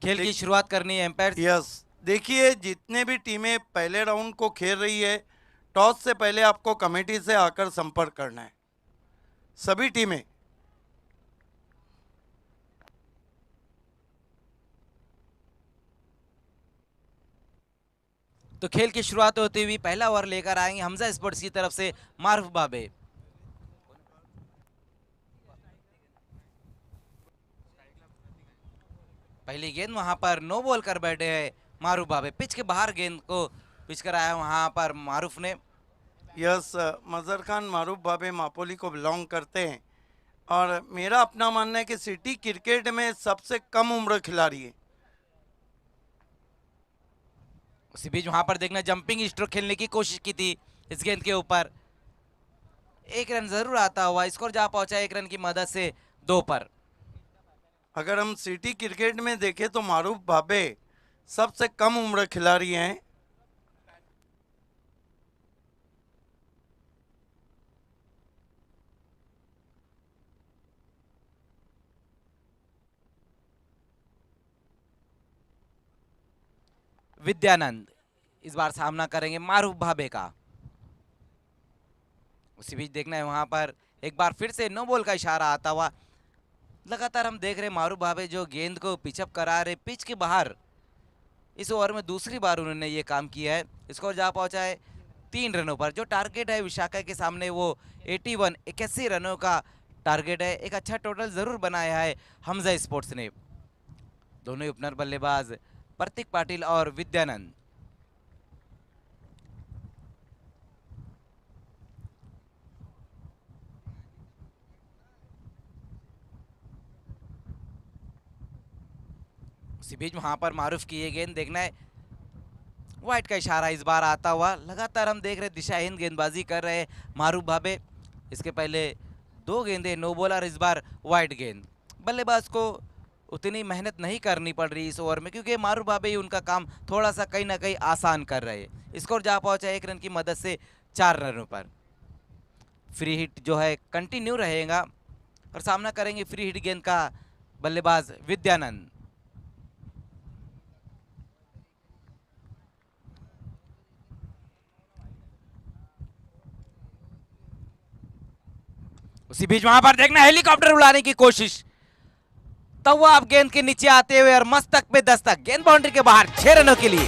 खेल की शुरुआत करनी है एम्पायर। यस, देखिए जितने भी टीमें पहले राउंड को खेल रही है, टॉस से पहले आपको कमेटी से आकर संपर्क करना है, सभी टीमें। तो खेल की शुरुआत होती हुई पहला ओवर लेकर आएंगे हमजा स्पोर्ट्स की तरफ से मारूफ बाबे। पहली गेंद वहां पर नो बॉल कर बैठे हैं मारूफ बाबे, पिच के बाहर गेंद को पिच कराया वहां पर मारूफ ने। यस, मजहर खान मारूफ बाबे मापोली को बिलोंग करते हैं और मेरा अपना मानना है कि सिटी क्रिकेट में सबसे कम उम्र खिलाड़ी है। उसी बीच वहां पर देखना जंपिंग स्ट्रोक खेलने की कोशिश की थी इस गेंद के ऊपर, एक रन जरूर आता हुआ, स्कोर जा पहुंचा एक रन की मदद से 2 पर। अगर हम सिटी क्रिकेट में देखें तो मारूफ बाबे सबसे कम उम्र खिलाड़ी हैं। विद्यानंद इस बार सामना करेंगे मारूफ भाबे का। उसी बीच देखना है वहां पर एक बार फिर से नो बॉल का इशारा आता हुआ। लगातार हम देख रहे मारूफ भाबे जो गेंद को पिचअप करा रहे पिच के बाहर। इस ओवर में दूसरी बार उन्होंने ये काम किया है। स्कोर जा पहुंचा है 3 रनों पर। जो टारगेट है विशाखा के सामने वो 81 रनों का टारगेट है। एक अच्छा टोटल जरूर बनाया है हमजा स्पोर्ट्स ने। दोनों ही ओपनर बल्लेबाज प्रतीक पाटिल और विद्यानंद। उसी बीच वहां पर मारूफ की ये गेंद देखना है, वाइट का इशारा इस बार आता हुआ। लगातार हम देख रहे दिशाहीन गेंदबाजी कर रहे मारूफ भाबे। इसके पहले 2 गेंदें नो बॉल और इस बार वाइट गेंद। बल्लेबाज को उतनी मेहनत नहीं करनी पड़ रही इस ओवर में क्योंकि मारूफ भाबे ही उनका काम थोड़ा सा कहीं ना कहीं आसान कर रहे हैं। स्कोर जा पहुंचा 1 रन की मदद से 4 रनों पर। फ्री हिट जो है कंटिन्यू रहेगा और सामना करेंगे फ्री हिट गेंद का बल्लेबाज विद्यानंद। उसी बीच वहां पर देखना हेलीकॉप्टर उड़ाने की कोशिश, तवाब गेंद के नीचे आते हुए और मस्तक पे दस्तक, गेंद बाउंड्री के बाहर 6 रनों के लिए।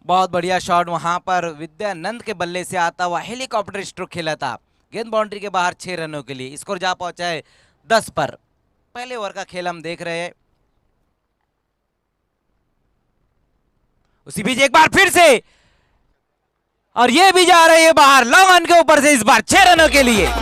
बहुत बढ़िया शॉट वहां पर विद्यानंद के बल्ले से आता हुआ हेलीकॉप्टर स्ट्रोक खेला था, गेंद बाउंड्री के बाहर 6 रनों के लिए। स्कोर जा पहुंचा है 10 पर। पहले ओवर का खेल हम देख रहे हैं। उसी बीच एक बार फिर से, और ये भी जा रही है बाहर लॉन्ग ऑन के ऊपर से, इस बार 6 रनों के लिए।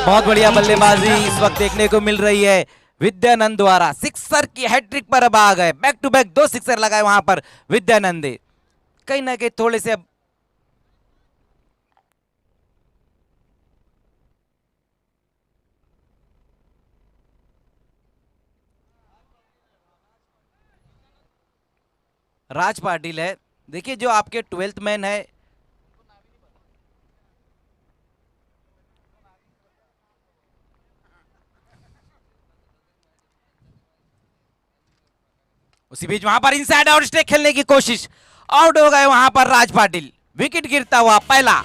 बहुत बढ़िया बल्लेबाजी इस वक्त देखने को मिल रही है विद्यानंद द्वारा। सिक्सर की हैट्रिक पर अब आ गए, बैक टू बैक 2 सिक्सर लगाए वहां पर विद्यानंद। कहीं ना कहीं थोड़े से राज पाटिल है, देखिए जो आपके 12th मैन है, उसी बीच वहां पर इनसाइड आउट स्टेक खेलने की कोशिश, आउट हो गए वहां पर राज पाटिल। विकेट गिरता हुआ पहला।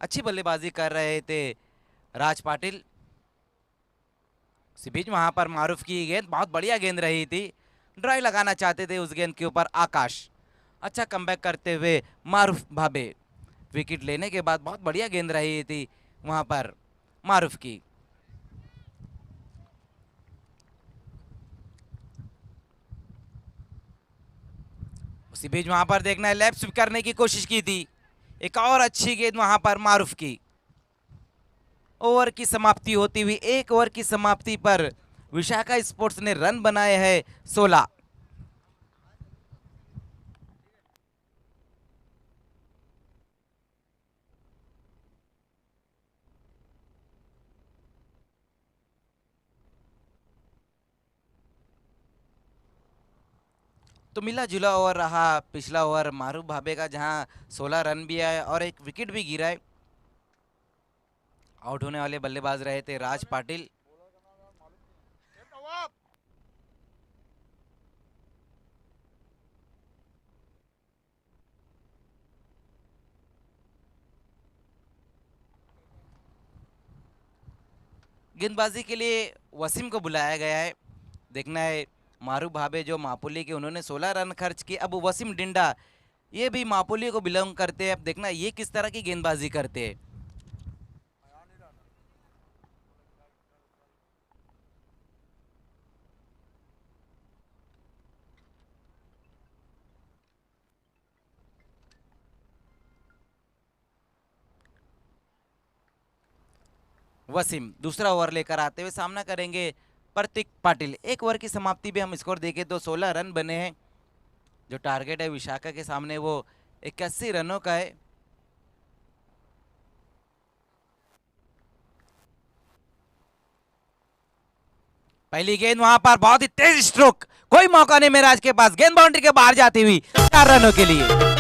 अच्छी बल्लेबाजी कर रहे थे राज पाटिल। इसी बीच वहां पर मारूफ की गेंद, बहुत बढ़िया गेंद रही थी, ड्राइव लगाना चाहते थे उस गेंद के ऊपर आकाश। अच्छा कमबैक करते हुए मारूफ भाबे, विकेट लेने के बाद बहुत बढ़िया गेंद रही थी वहां पर मारूफ की। उसी बीच वहां पर देखना है लेफ्ट स्विप करने की कोशिश की थी, एक और अच्छी गेंद वहां पर मारूफ की। ओवर की समाप्ति होती हुई, 1 ओवर की समाप्ति पर विशाखा स्पोर्ट्स ने रन बनाए हैं 16। तो मिला जुला ओवर रहा पिछला ओवर मारूफ भाबे का, जहां 16 रन भी आए और एक विकेट भी गिरा है। आउट होने वाले बल्लेबाज रहे थे राज पाटिल। गेंदबाजी के लिए वसीम को बुलाया गया है। देखना है मारूफ भाबे जो मापुली के, उन्होंने 16 रन खर्च किए। अब वसीम डिंडा, ये भी मापुली को बिलोंग करते हैं। अब देखना ये किस तरह की गेंदबाजी करते हैं। वसीम दूसरा ओवर लेकर आते हुए सामना करेंगे प्रतीक पाटिल। एक ओवर की समाप्ति भी हम स्कोर देखें तो 16 रन बने हैं। जो टारगेट है विशाखा के सामने वो 81 रनों का है। पहली गेंद वहां पर बहुत ही तेज स्ट्रोक, कोई मौका नहीं मेराज के पास, गेंद बाउंड्री के बाहर जाती हुई 4 रनों के लिए।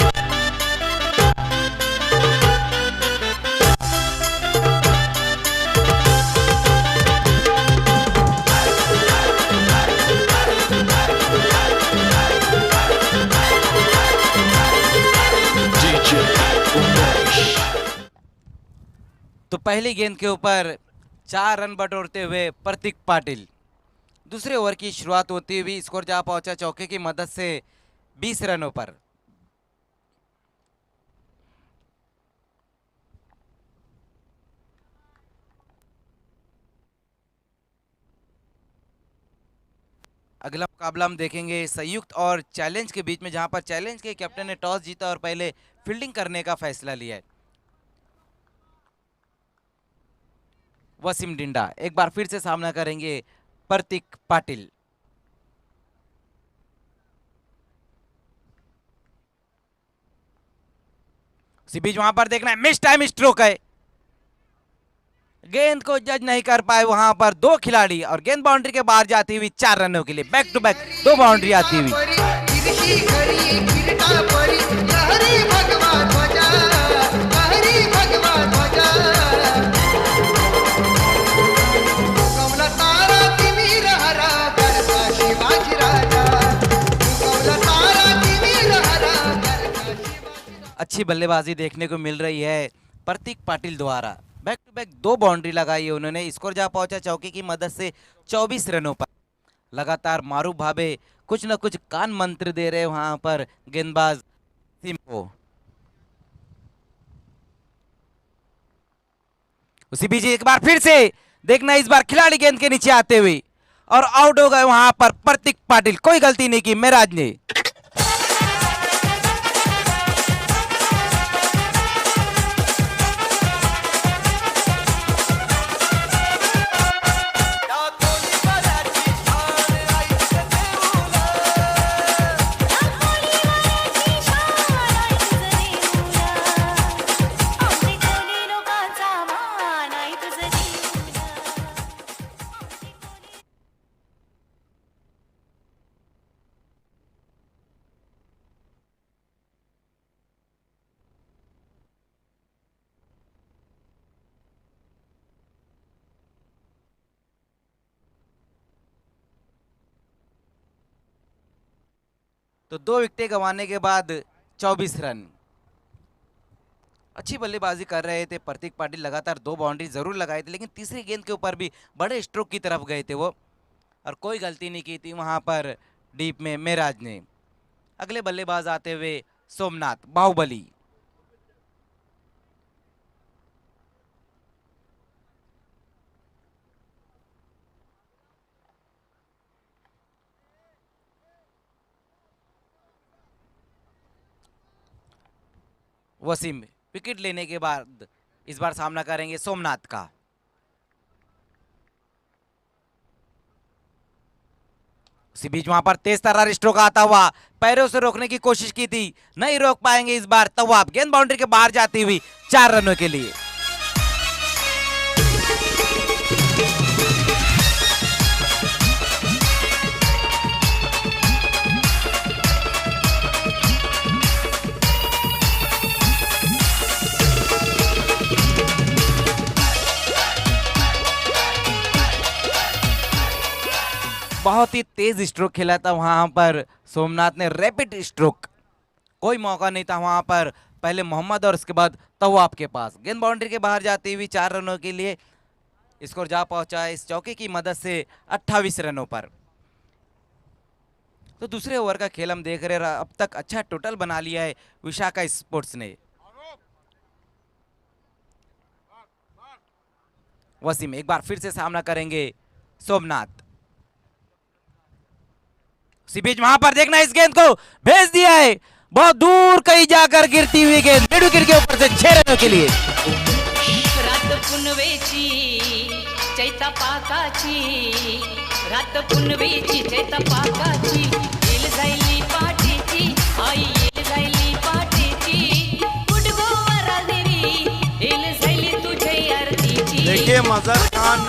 तो पहली गेंद के ऊपर 4 रन बटोरते हुए प्रतीक पाटिल। दूसरे ओवर की शुरुआत होती हुई स्कोर जा पहुंचा चौके की मदद से 20 रनों पर। अगला मुकाबला हम देखेंगे संयुक्त और चैलेंज के बीच में, जहां पर चैलेंज के कैप्टन ने टॉस जीता और पहले फील्डिंग करने का फैसला लिया है। वसीम डिंडा एक बार फिर से सामना करेंगे प्रतीक पाटिल। उसी बीच वहां पर देखना है मिस टाइम स्ट्रोक है, गेंद को जज नहीं कर पाए वहां पर 2 खिलाड़ी और गेंद बाउंड्री के बाहर जाती हुई 4 रनों के लिए। बैक टू बैक 2 बाउंड्री आती हुई। अच्छी बल्लेबाजी देखने को मिल रही है प्रतीक पाटिल द्वारा। बैक टू बैक 2 बाउंड्री लगाई है उन्होंने। स्कोर जा पहुंचा चौके की मदद से 24 रनों पर। लगातार मारू भावे कुछ न कुछ कान मंत्र दे रहे वहां पर गेंदबाज सिम को। उसी बीच एक बार फिर से देखना, इस बार खिलाड़ी गेंद के नीचे आते हुए और आउट हो गए वहां पर प्रतीक पाटिल। कोई गलती नहीं की मेराज ने। तो 2 विकेटें गंवाने के बाद 24 रन। अच्छी बल्लेबाजी कर रहे थे प्रतीक पाटिल, लगातार 2 बाउंड्री जरूर लगाए थे, लेकिन तीसरी गेंद के ऊपर भी बड़े स्ट्रोक की तरफ गए थे वो, और कोई गलती नहीं की थी वहां पर डीप में मेराज ने। अगले बल्लेबाज आते हुए सोमनाथ बाहुबली। वसीम विकेट लेने के बाद इस बार सामना करेंगे सोमनाथ का। उसी बीच वहां पर तेज तर्रार स्ट्रोक आता हुआ, पैरों से रोकने की कोशिश की थी, नहीं रोक पाएंगे इस बार तवाब। गेंद बाउंड्री के बाहर जाती हुई 4 रनों के लिए। बहुत ही तेज स्ट्रोक खेला था वहां पर सोमनाथ ने, रैपिड स्ट्रोक, कोई मौका नहीं था वहां पर। पहले मोहम्मद और उसके बाद तवाब के पास। गेंद बाउंड्री के बाहर जाती हुई 4 रनों के लिए। स्कोर जा पहुंचा इस चौके की मदद से 28 रनों पर। तो दूसरे ओवर का खेल हम देख रहे हैं, अब तक अच्छा टोटल बना लिया है विशाखा स्पोर्ट्स ने। वसीम एक बार फिर से सामना करेंगे सोमनाथ। उसी बीच वहां पर देखना, इस गेंद को भेज दिया है बहुत दूर, कहीं जाकर गिरती हुई गेंद मिड विकेट के ऊपर से 6 रनों के लिए। पुनवेची चैता पाकाची, रात पुनवेची चैता पाकाची, येल जायली पाटेची, आई येल जायली पाटेची, गुडगोवा देवी येल जायली तुझे आरतीची. देखिए Mazhar Khan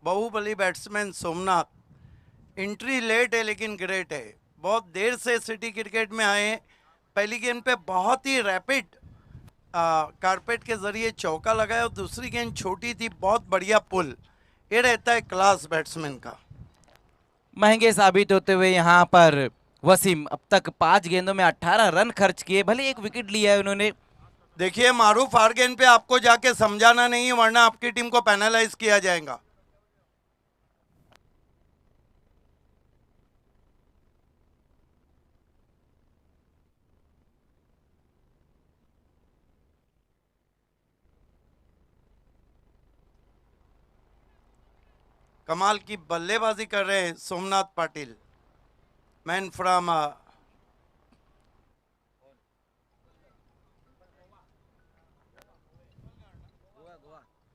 Bahubali batsman Somnath entry late है लेकिन ग्रेट है. बहुत देर से सिटी क्रिकेट में आए. पहली गेंद पे बहुत ही रैपिड कारपेट के जरिए चौका लगाया और दूसरी गेंद छोटी थी, बहुत बढ़िया पुल. ये रहता है क्लास बैट्समैन का. महंगे साबित होते हुए यहाँ पर वसीम अब तक 5 गेंदों में 18 रन खर्च किए, भले एक विकेट लिया है उन्होंने. देखिए मारूफ हर गेंद पे आपको जाके समझाना नहीं है वरना आपकी टीम को पेनलाइज किया जाएगा. कमाल की बल्लेबाजी कर रहे हैं सोमनाथ पाटिल, मैन फ्रॉम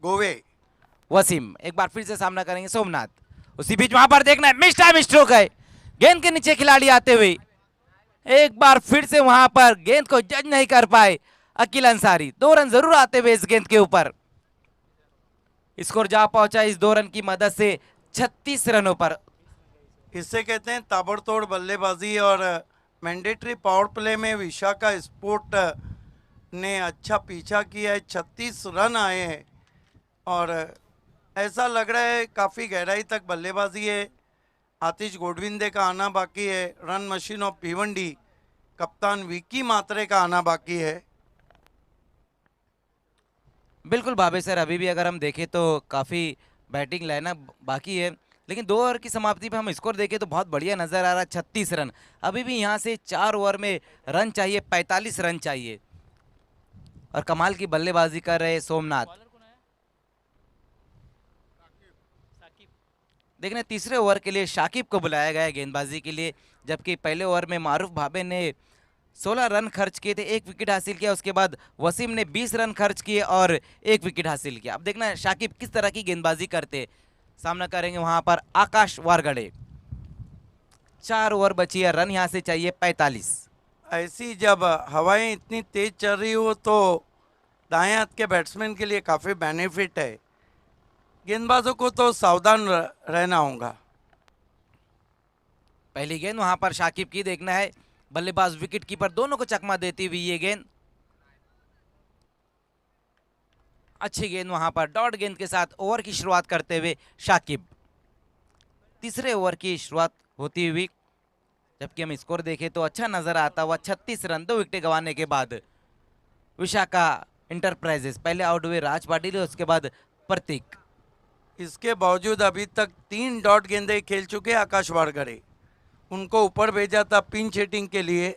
गोवे. वसीम एक बार फिर से सामना करेंगे सोमनाथ. उसी बीच वहां पर देखना है मिस टाइम स्ट्रोक है, गेंद के नीचे खिलाड़ी आते हुए एक बार फिर से वहां पर गेंद को जज नहीं कर पाए अकील अंसारी. 2 रन जरूर आते हुए इस गेंद के ऊपर. स्कोर जा पहुंचा इस 2 रन की मदद से 36 रनों पर. इससे कहते हैं ताबड़तोड़ बल्लेबाजी. और मैंडेटरी पावर प्ले में विशाखा स्पोर्ट ने अच्छा पीछा किया है. 36 रन आए हैं और ऐसा लग रहा है काफ़ी गहराई तक बल्लेबाजी है. आतिश गोडविंदे का आना बाकी है. रन मशीन ऑफ भिवंडी कप्तान विकी मात्रे का आना बाकी है. बिल्कुल भावे सर, अभी भी अगर हम देखें तो काफ़ी बैटिंग लाइनअप बाकी है, लेकिन 2 ओवर की समाप्ति पे हम स्कोर देखें तो बहुत बढ़िया नज़र आ रहा है. 36 रन. अभी भी यहाँ से 4 ओवर में रन चाहिए, 45 रन चाहिए. और कमाल की बल्लेबाजी कर रहे सोमनाथ. देखने तीसरे ओवर के लिए शाकिब को बुलाया गया है गेंदबाजी के लिए, जबकि पहले ओवर में मारूफ भाबे ने 16 रन खर्च किए थे, 1 विकेट हासिल किया. उसके बाद वसीम ने 20 रन खर्च किए और 1 विकेट हासिल किया. अब देखना शाकिब किस तरह की गेंदबाजी करते. सामना करेंगे वहां पर आकाश वारगड़े. 4 ओवर बची है, रन यहां से चाहिए 45. ऐसी जब हवाएं इतनी तेज चल रही हो तो दाएं हाथ के बैट्समैन के लिए काफ़ी बेनिफिट है. गेंदबाजों को तो सावधान रहना होगा. पहली गेंद वहां पर शाकिब की. देखना है बल्लेबाज विकेट कीपर दोनों को चकमा देती हुई ये गेंद. अच्छी गेंद वहां पर डॉट गेंद के साथ ओवर की शुरुआत करते हुए शाकिब. तीसरे ओवर की शुरुआत होती हुई जबकि हम स्कोर देखें तो अच्छा नजर आता हुआ 36 रन 2 विकेट गंवाने के बाद विशाखा इंटरप्राइजेस पहले आउट हुए राज पाटिल, उसके बाद प्रतीक. इसके बावजूद अभी तक 3 डॉट गेंदे खेल चुके आकाश वारगड़े. उनको ऊपर भेजा था पिंच हिटिंग के लिए.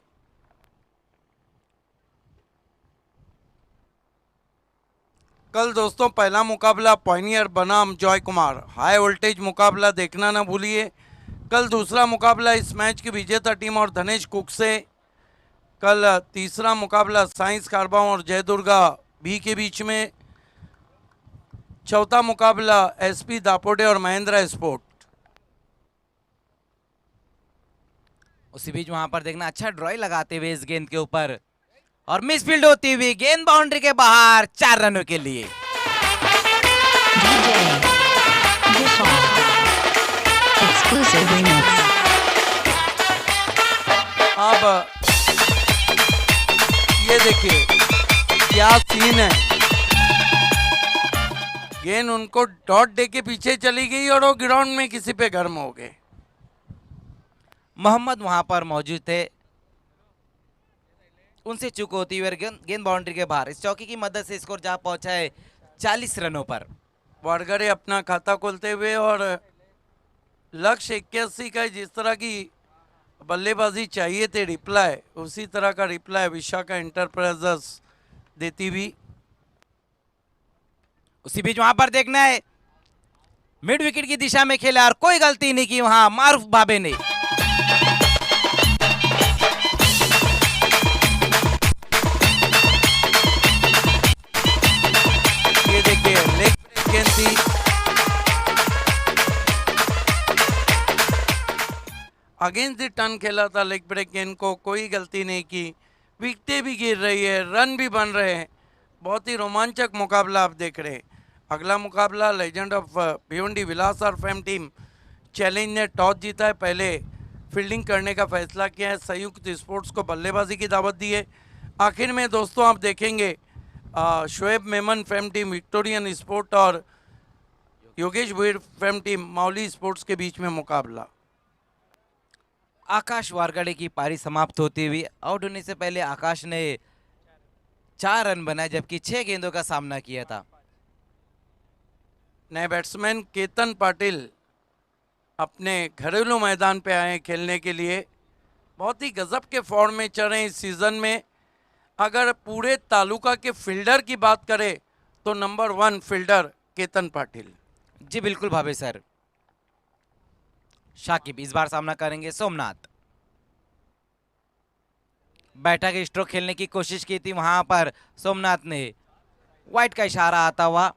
कल दोस्तों पहला मुकाबला पॉइनियर बनाम जॉय कुमार हाई वोल्टेज मुकाबला देखना ना भूलिए. कल दूसरा मुकाबला इस मैच की विजेता टीम और धनेश कुक से. कल तीसरा मुकाबला साइंस कारबाओं और जयदुर्गा भी के बीच में. चौथा मुकाबला एसपी दापोडे और महिंद्रा स्पोर्ट. उसी बीच वहां पर देखना अच्छा ड्रॉय लगाते हुए इस गेंद के ऊपर और मिसफील्ड होती हुई गेंद बाउंड्री के बाहर 4 रनों के लिए. अब ये देखिए क्या सीन है. गेंद उनको डॉट दे के पीछे चली गई और वो ग्राउंड में किसी पे गर्म हो गए. मोहम्मद वहां पर मौजूद थे, उनसे चूक होती हुई गेंद बाउंड्री के बाहर. इस चौकी की मदद से स्कोर जा पहुंचा है 40 रनों पर. वारगड़े अपना खाता खोलते हुए और लक्ष्य 81 का जिस तरह की बल्लेबाजी चाहिए थे रिप्लाई, उसी तरह का रिप्लाई विशाखा इंटरप्राइजेस देती हुई. उसी बीच वहां पर देखना है मिड विकेट की दिशा में खेला और कोई गलती नहीं की वहां मारूफ भाबे ने. ये देखिए अगेंस्ट द टर्न खेला था लेग ब्रेक गेंद को, कोई गलती नहीं की, विकेटें भी गिर रही है, रन भी बन रहे हैं। बहुत ही रोमांचक मुकाबला आप देख रहे हैं। अगला मुकाबला लेजेंड ऑफ भिवंडी विलास और फेम टीम चैलेंज ने टॉस जीता है, पहले फील्डिंग करने का फैसला किया है, संयुक्त स्पोर्ट्स को बल्लेबाजी की दावत दी है। आखिर में दोस्तों आप देखेंगे Shoaib Memon fame team Victorian sport और योगेश भुईर फेम टीम मौली स्पोर्ट्स के बीच में मुकाबला। आकाश वारगड़े की पारी समाप्त होती हुई आउट होने से पहले आकाश ने 4 रन बनाए, जबकि 6 गेंदों का सामना किया था। नए बैट्समैन केतन पाटिल अपने घरेलू मैदान पे आए खेलने के लिए, बहुत ही गजब के फॉर्म में चल रहे हैं इस सीज़न में। अगर पूरे तालुका के फील्डर की बात करें तो नंबर 1 फील्डर केतन पाटिल। जी बिल्कुल भावे सर। शाकिब इस बार सामना करेंगे सोमनाथ। बैठक स्ट्रोक खेलने की कोशिश की थी, वहां पर सोमनाथ ने वाइट का इशारा आता हुआ।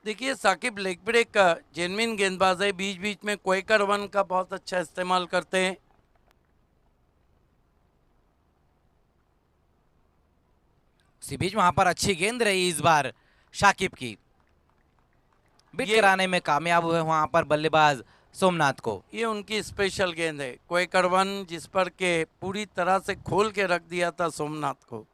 देखिए साकिब लेग ब्रेक का जेनविन गेंदबाज है, बीच बीच में क्वेकर वन का बहुत अच्छा इस्तेमाल करते हैं। उसी बीच वहां पर अच्छी गेंद रही इस बार शाकिब की, बिट कराने में कामयाब हुए वहां पर बल्लेबाज सोमनाथ को। ये उनकी स्पेशल गेंद है क्वेकर वन, जिस पर के पूरी तरह से खोल के रख दिया था सोमनाथ को।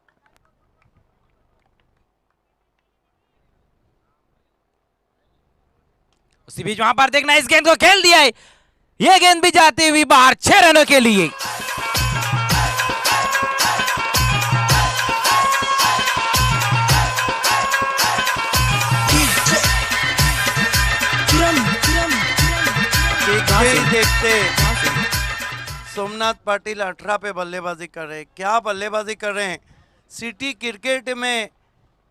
उसी बीच वहां पर देखना, इस गेंद को खेल दिया है, ये गेंद भी जाती हुई बाहर 6 रनों के लिए। देखते सोमनाथ पाटिल 18 पे बल्लेबाजी कर रहे हैं। क्या बल्लेबाजी कर रहे हैं। सिटी क्रिकेट में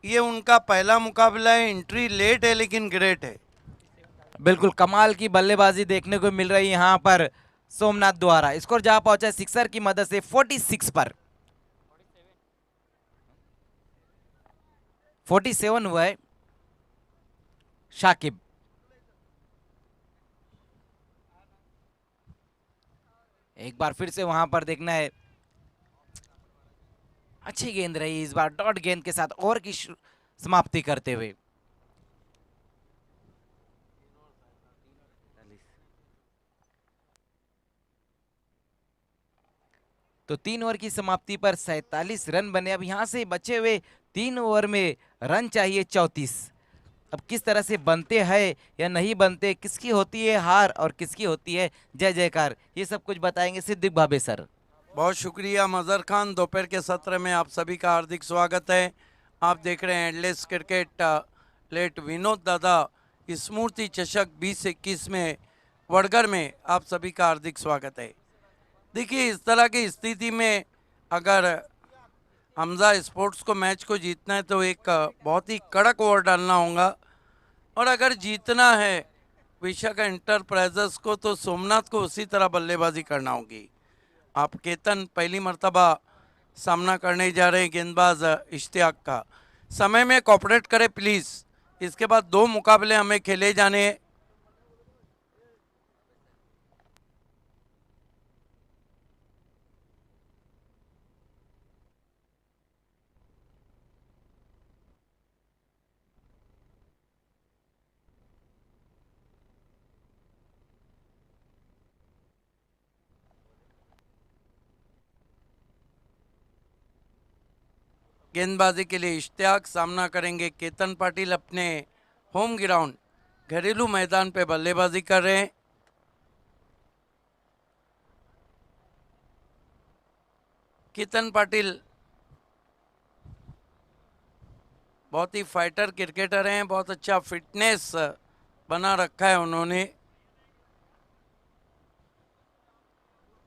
ये उनका पहला मुकाबला है, एंट्री लेट है लेकिन ग्रेट है। बिल्कुल कमाल की बल्लेबाजी देखने को मिल रही है यहाँ पर सोमनाथ द्वारा। स्कोर जहां पहुंचा सिक्सर की मदद से 46 पर 47 हुआ है। शाकिब एक बार फिर से वहां पर देखना है, अच्छी गेंद रही इस बार डॉट गेंद के साथ ओवर की समाप्ति करते हुए। तो 3 ओवर की समाप्ति पर 47 रन बने। अब यहां से बचे हुए 3 ओवर में रन चाहिए 34। अब किस तरह से बनते हैं या नहीं बनते, किसकी होती है हार और किसकी होती है जय जयकार, ये सब कुछ बताएंगे सिद्दीक भाबे सर। बहुत शुक्रिया मजहर खान। दोपहर के सत्र में आप सभी का हार्दिक स्वागत है। आप देख रहे हैं endless cricket. Late Vinod Dada Smriti चषक 2021 में वडगर में आप सभी का हार्दिक स्वागत है। देखिए इस तरह की स्थिति में अगर हमजा स्पोर्ट्स को मैच को जीतना है तो एक बहुत ही कड़क ओवर डालना होगा, और अगर जीतना है विशाखा एंटरप्राइजेस को तो सोमनाथ को उसी तरह बल्लेबाजी करना होगी। आप केतन पहली मर्तबा सामना करने जा रहे हैं गेंदबाज इश्तियाक का। समय में कोऑपरेट करें प्लीज़। इसके बाद 2 मुकाबले हमें खेले जाने हैं। गेंदबाजी के लिए इश्तियाक सामना करेंगे केतन पाटिल। अपने होम ग्राउंड घरेलू मैदान पे बल्लेबाजी कर रहे हैं। केतन पाटिल बहुत ही फाइटर क्रिकेटर हैं, बहुत अच्छा फिटनेस बना रखा है उन्होंने।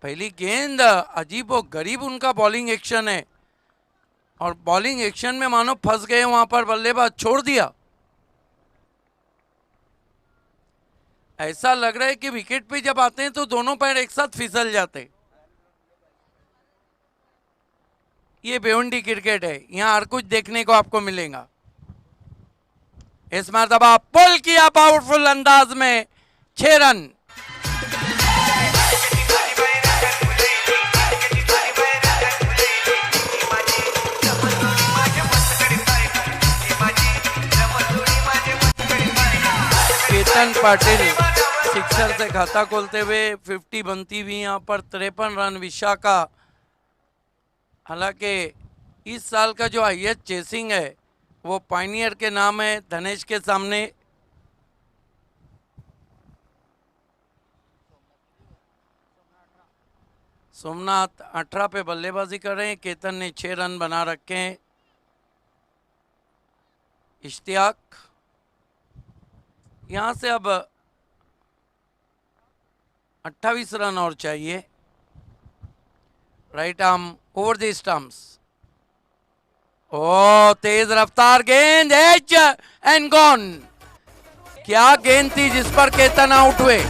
पहली गेंद अजीब व गरीब उनका बॉलिंग एक्शन है, और बॉलिंग एक्शन में मानो फंस गए वहां पर, बल्लेबाज छोड़ दिया। ऐसा लग रहा है कि विकेट पे जब आते हैं तो दोनों पैर एक साथ फिसल जाते। ये भिवंडी क्रिकेट है, यहाँ हर कुछ देखने को आपको मिलेगा। इस मरतबा पुल किया पावरफुल अंदाज में 6 रन। केतन पाटिल सिक्सर से खाता खोलते हुए 50 बनती हुई यहाँ पर 53 रन विशाखा। हालांकि इस साल का जो हाईएस्ट चेसिंग है वो पाइनियर के नाम है धनेश के सामने। सोमनाथ 18 पे बल्लेबाजी कर रहे हैं, केतन ने 6 रन बना रखे हैं। इश्तियाक यहाँ से अब 28 रन और चाहिए। Right arm over the stumps. ओ तेज रफ्तार गेंद, एज एंड गॉन। क्या गेंद थी जिस पर केतन आउट हुए।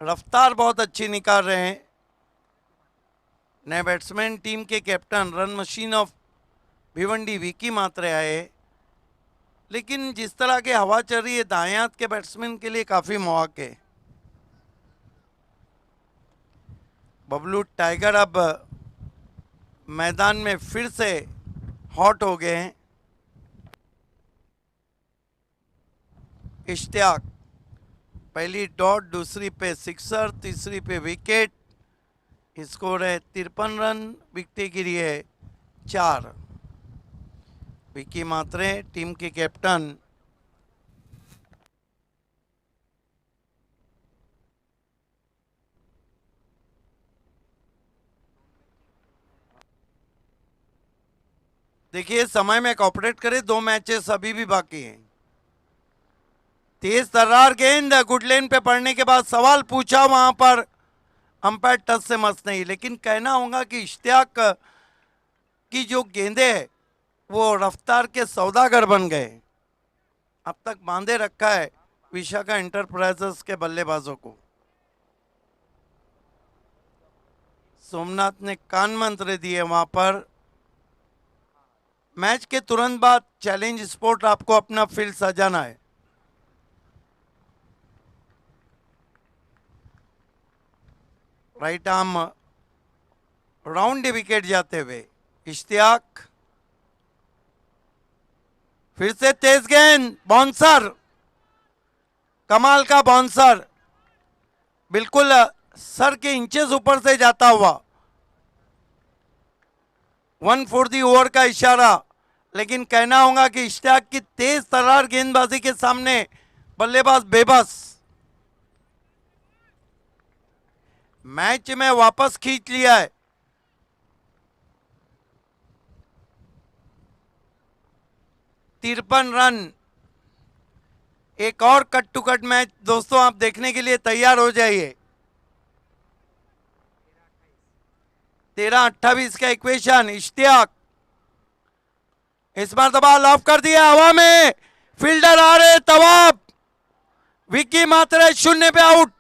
रफ्तार बहुत अच्छी निकाल रहे हैं नए बैट्समैन टीम के captain run machine of Bhiwandi Vicky Matre आए। लेकिन जिस तरह की हवा चल रही है दाएं हाथ के बैट्समैन के लिए काफी मौके। बबलू टाइगर अब मैदान में फिर से हॉट हो गए हैं। इश्तियाक पहली डॉट, दूसरी पे सिक्सर, तीसरी पे विकेट। स्कोर है 53 रन, विकेट गिरी है 4। विकी मात्रे टीम के कैप्टन। देखिए समय में कॉपरेट करे, 2 मैचेस अभी भी बाकी हैं। तेज तर्रार गेंद गुड लेन पे पड़ने के बाद सवाल पूछा वहां पर, अंपायर टच से मस नहीं। लेकिन कहना होगा कि इश्तियाक की जो गेंदे है वो रफ्तार के सौदागर बन गए। अब तक बांधे रखा है विशाखा एंटरप्राइजेस के बल्लेबाजों को। सोमनाथ ने कान मंत्र दिए वहां पर। मैच के तुरंत बाद चैलेंज स्पोर्ट आपको अपना फील्ड सजाना है। राइट आर्म राउंड विकेट जाते हुए इश्तियाक। फिर से तेज गेंद, बाउंसर, कमाल का बाउंसर, बिल्कुल सर के इंचेस ऊपर से जाता हुआ। 1 फॉर दी ओवर का इशारा। लेकिन कहना होगा कि इश्तियाक की तेज तर्रार गेंदबाजी के सामने बल्लेबाज बेबस। मैच में वापस खींच लिया है। तिरपन रन। एक और कट टू कट मैच दोस्तों आप देखने के लिए तैयार हो जाइए। 13-28 का इक्वेशन। इश्तियाक इस बार दबा लॉफ कर दिया हवा में, फील्डर आ रहे तवाब। विकी मात्रे 0 पे आउट।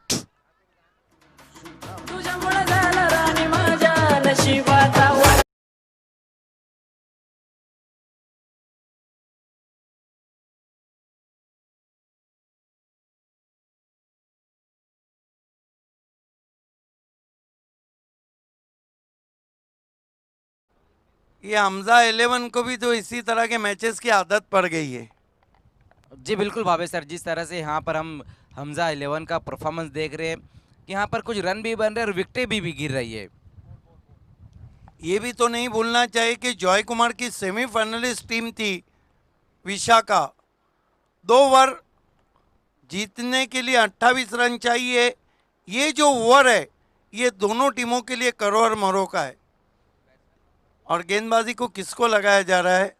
ये हमजा 11 को भी तो इसी तरह के मैचेस की आदत पड़ गई है। जी बिल्कुल भावे सर, जिस तरह से यहाँ पर हम हमजा 11 का परफॉर्मेंस देख रहे हैं कि यहाँ पर कुछ रन भी बन रहे हैं और विकेटें भी गिर रही है। ये भी तो नहीं भूलना चाहिए कि जॉय कुमार की सेमीफाइनलिस्ट टीम थी विशाखा। 2 ओवर जीतने के लिए 28 रन चाहिए। ये जो ओवर है ये दोनों टीमों के लिए करो और मरो का है। और गेंदबाजी को किसको लगाया जा रहा है?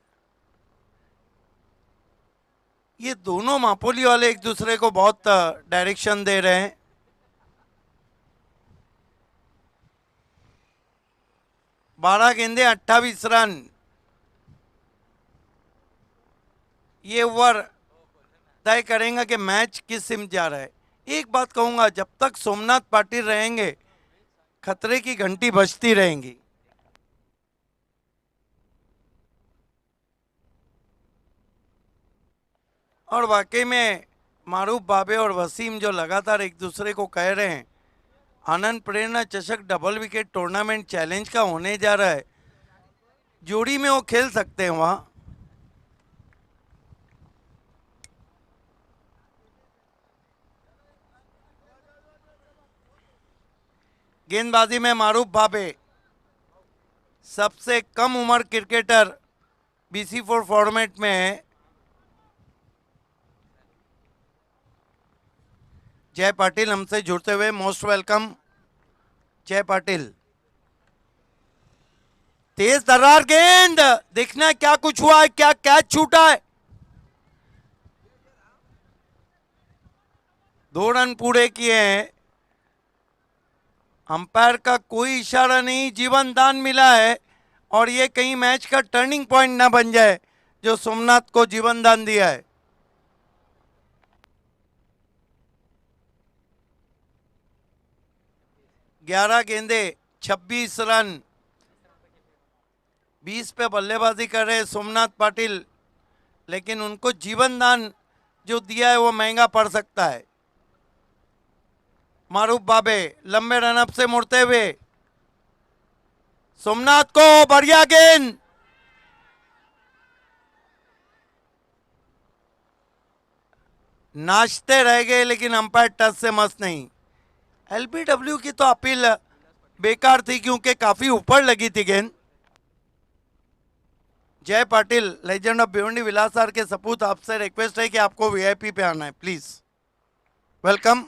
ये दोनों मापोली वाले एक दूसरे को बहुत डायरेक्शन दे रहे हैं। बारह गेंदे 28 रन। ये ओवर तय करेंगे कि मैच किस सिम जा रहा है। एक बात कहूंगा, जब तक सोमनाथ पाटिल रहेंगे खतरे की घंटी बजती रहेंगी। और वाकई में मारूफ बाबे और वसीम जो लगातार एक दूसरे को कह रहे हैं, आनंद प्रेरणा चषक डबल विकेट टूर्नामेंट चैलेंज का होने जा रहा है, जोड़ी में वो खेल सकते हैं वहां। गेंदबाजी में मारूफ बाबे सबसे कम उम्र क्रिकेटर BC4 फॉर्मेट में है। जय पाटिल हमसे जुड़ते हुए मोस्ट वेलकम। जय पाटिल, तेज दरार गेंद, देखना क्या कुछ हुआ है, क्या कैच छूटा है। 2 रन पूरे किए हैं, अंपायर का कोई इशारा नहीं, जीवन दान मिला है। और ये कहीं मैच का टर्निंग पॉइंट ना बन जाए जो सोमनाथ को जीवन दान दिया है। ग्यारह गेंदे 26 रन, 20 पे बल्लेबाजी कर रहे सोमनाथ पाटिल, लेकिन उनको जीवन दान जो दिया है वो महंगा पड़ सकता है। मारूफ बाबे लंबे रनअप से मुड़ते हुए सोमनाथ को बढ़िया गेंद, नाचते रह गए लेकिन अंपायर टच से मस्त नहीं। LBW की तो अपील बेकार थी क्योंकि काफी ऊपर लगी थी गेंद। जय पाटिल, लेजेंड ऑफ भिवंडी विलासार के सपूत, आपसे रिक्वेस्ट है कि आपको VIP पे आना है प्लीज। वेलकम।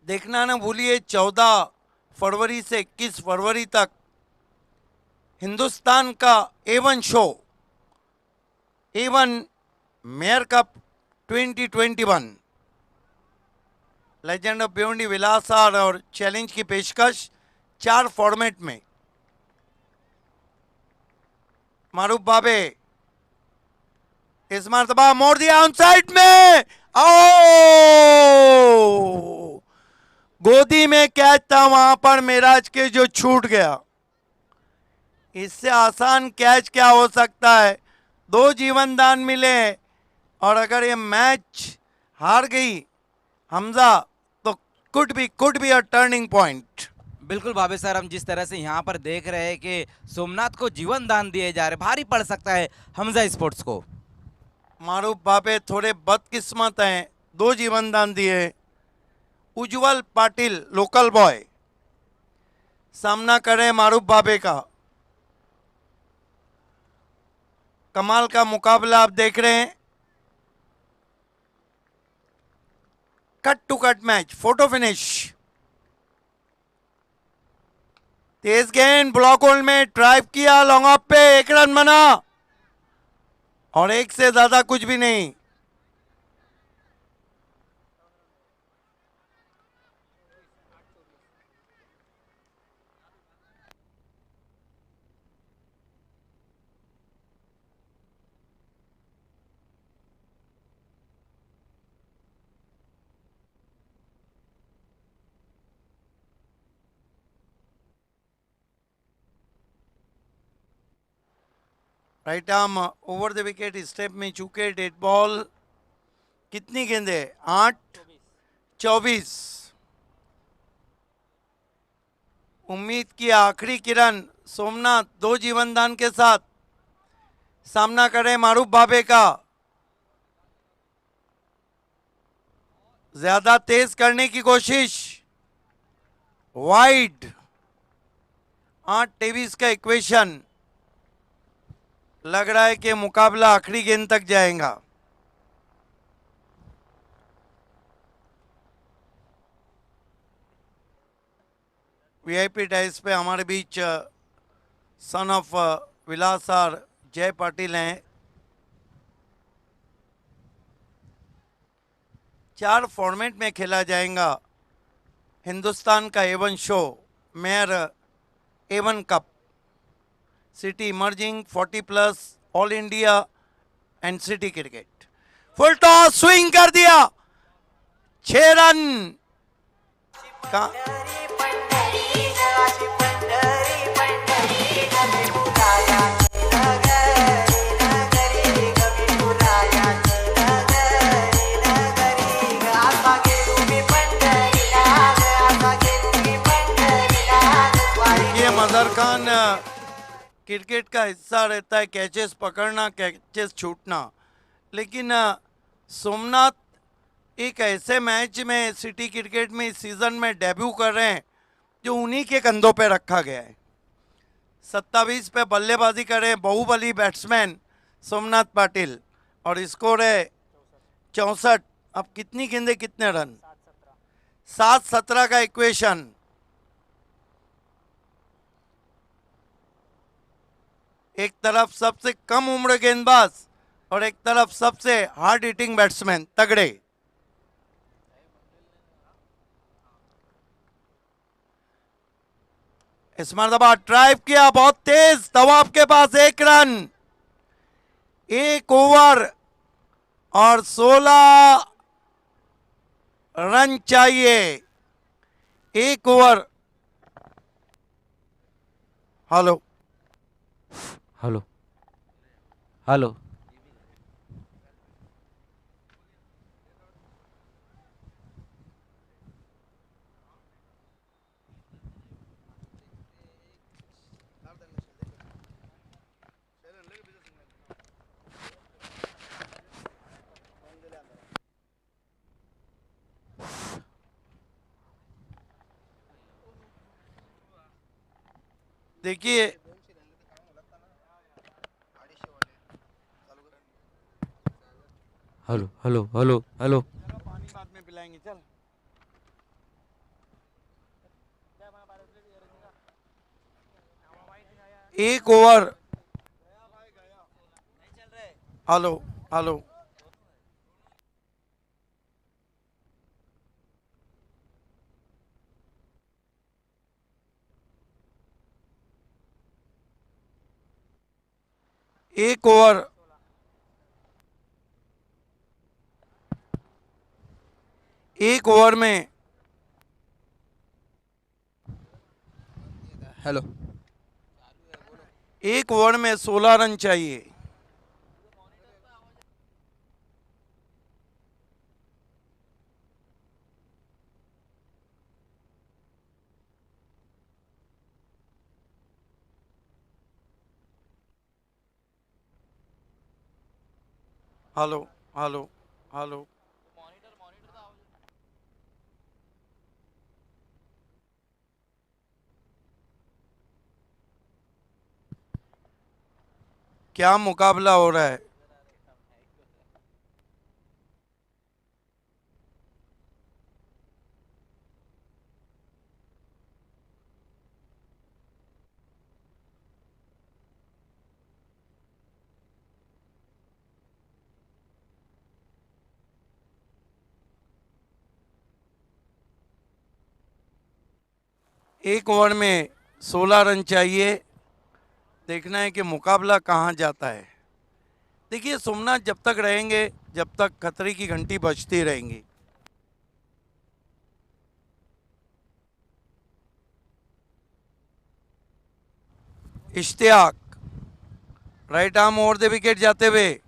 देखना ना भूलिए 14 फरवरी से 21 फरवरी तक हिंदुस्तान का A1 show, A1 mayor cup 2021, legend of Bhiwandi विलासार और चैलेंज की पेशकश 4 फॉर्मेट में। मारूफ बाबे इस मरतबा मोड़ दिया ऑन साइड में, ओ गोदी में कैच था वहां पर मेराज के जो छूट गया। इससे आसान कैच क्या हो सकता है। 2 जीवन दान मिले और अगर ये मैच हार गई हमजा तो could be a turning point. बिल्कुल बाबे सर, हम जिस तरह से यहाँ पर देख रहे हैं कि सोमनाथ को जीवन दान दिए जा रहे, भारी पड़ सकता है हमजा स्पोर्ट्स को। मारूफ बाबे थोड़े बदकिस्मत हैं, 2 जीवन दान दिए। उज्जवल पाटिल लोकल बॉय सामना करे मारूफ बाबे का। कमाल का मुकाबला आप देख रहे हैं, cut to cut match, photo finish. तेज गेंद ब्लॉक होल्ड में ड्राइव किया, लॉन्ग ऑफ पे 1 रन बना और 1 से ज्यादा कुछ भी नहीं। Right arm over the wicket step में चूके, डेड बॉल। कितनी गेंदे? 8, 24। उम्मीद की आखिरी किरण सोमनाथ 2 जीवन दान के साथ सामना करे मारूफ बाबे का। ज्यादा तेज करने की कोशिश, वाइड। 8-23 का इक्वेशन, लग रहा है कि मुकाबला आखिरी गेंद तक जाएगा। VIP डाइस पे हमारे बीच सन ऑफ विलासार जय पाटिल हैं। 4 फॉर्मेट में खेला जाएगा हिंदुस्तान का A1 show, mayor A1 cup. City emerging 40 plus All India and City Cricket. Full toss swing कर दिया, 6 रन का ये मजहर खान क्रिकेट का हिस्सा रहता है, कैचेस पकड़ना, कैचेस छूटना, लेकिन सोमनाथ एक ऐसे मैच में सिटी क्रिकेट में इस सीज़न में डेब्यू कर रहे हैं जो उन्हीं के कंधों पे रखा गया है। 27 पे बल्लेबाजी कर रहे हैं बाहुबली बैट्समैन सोमनाथ पाटिल और स्कोर है 64। अब कितनी गेंदें कितने रन? 7-17 का इक्वेशन। एक तरफ सबसे कम उम्र गेंदबाज और एक तरफ सबसे हार्ड हिटिंग बैट्समैन, तगड़े। इस मरतबा ड्राइव किया बहुत तेज, तवाब के पास 1 रन, 1 ओवर और 16 रन चाहिए। 1 ओवर। हेलो हेलो हेलो देखिए हेलो हेलो हेलो हेलो पानी बाद में पिलाएंगे, चल। एक ओवर। हेलो हेलो एक ओवर। एक ओवर में हेलो एक ओवर में 16 रन चाहिए। हेलो हेलो हेलो क्या मुकाबला हो रहा है? एक ओवर में 16 रन चाहिए। देखना है कि मुकाबला कहाँ जाता है। देखिए सोमनाथ जब तक रहेंगे, जब तक खतरे की घंटी बजती रहेंगी। Ishtiaq right arm over the wicket जाते हुए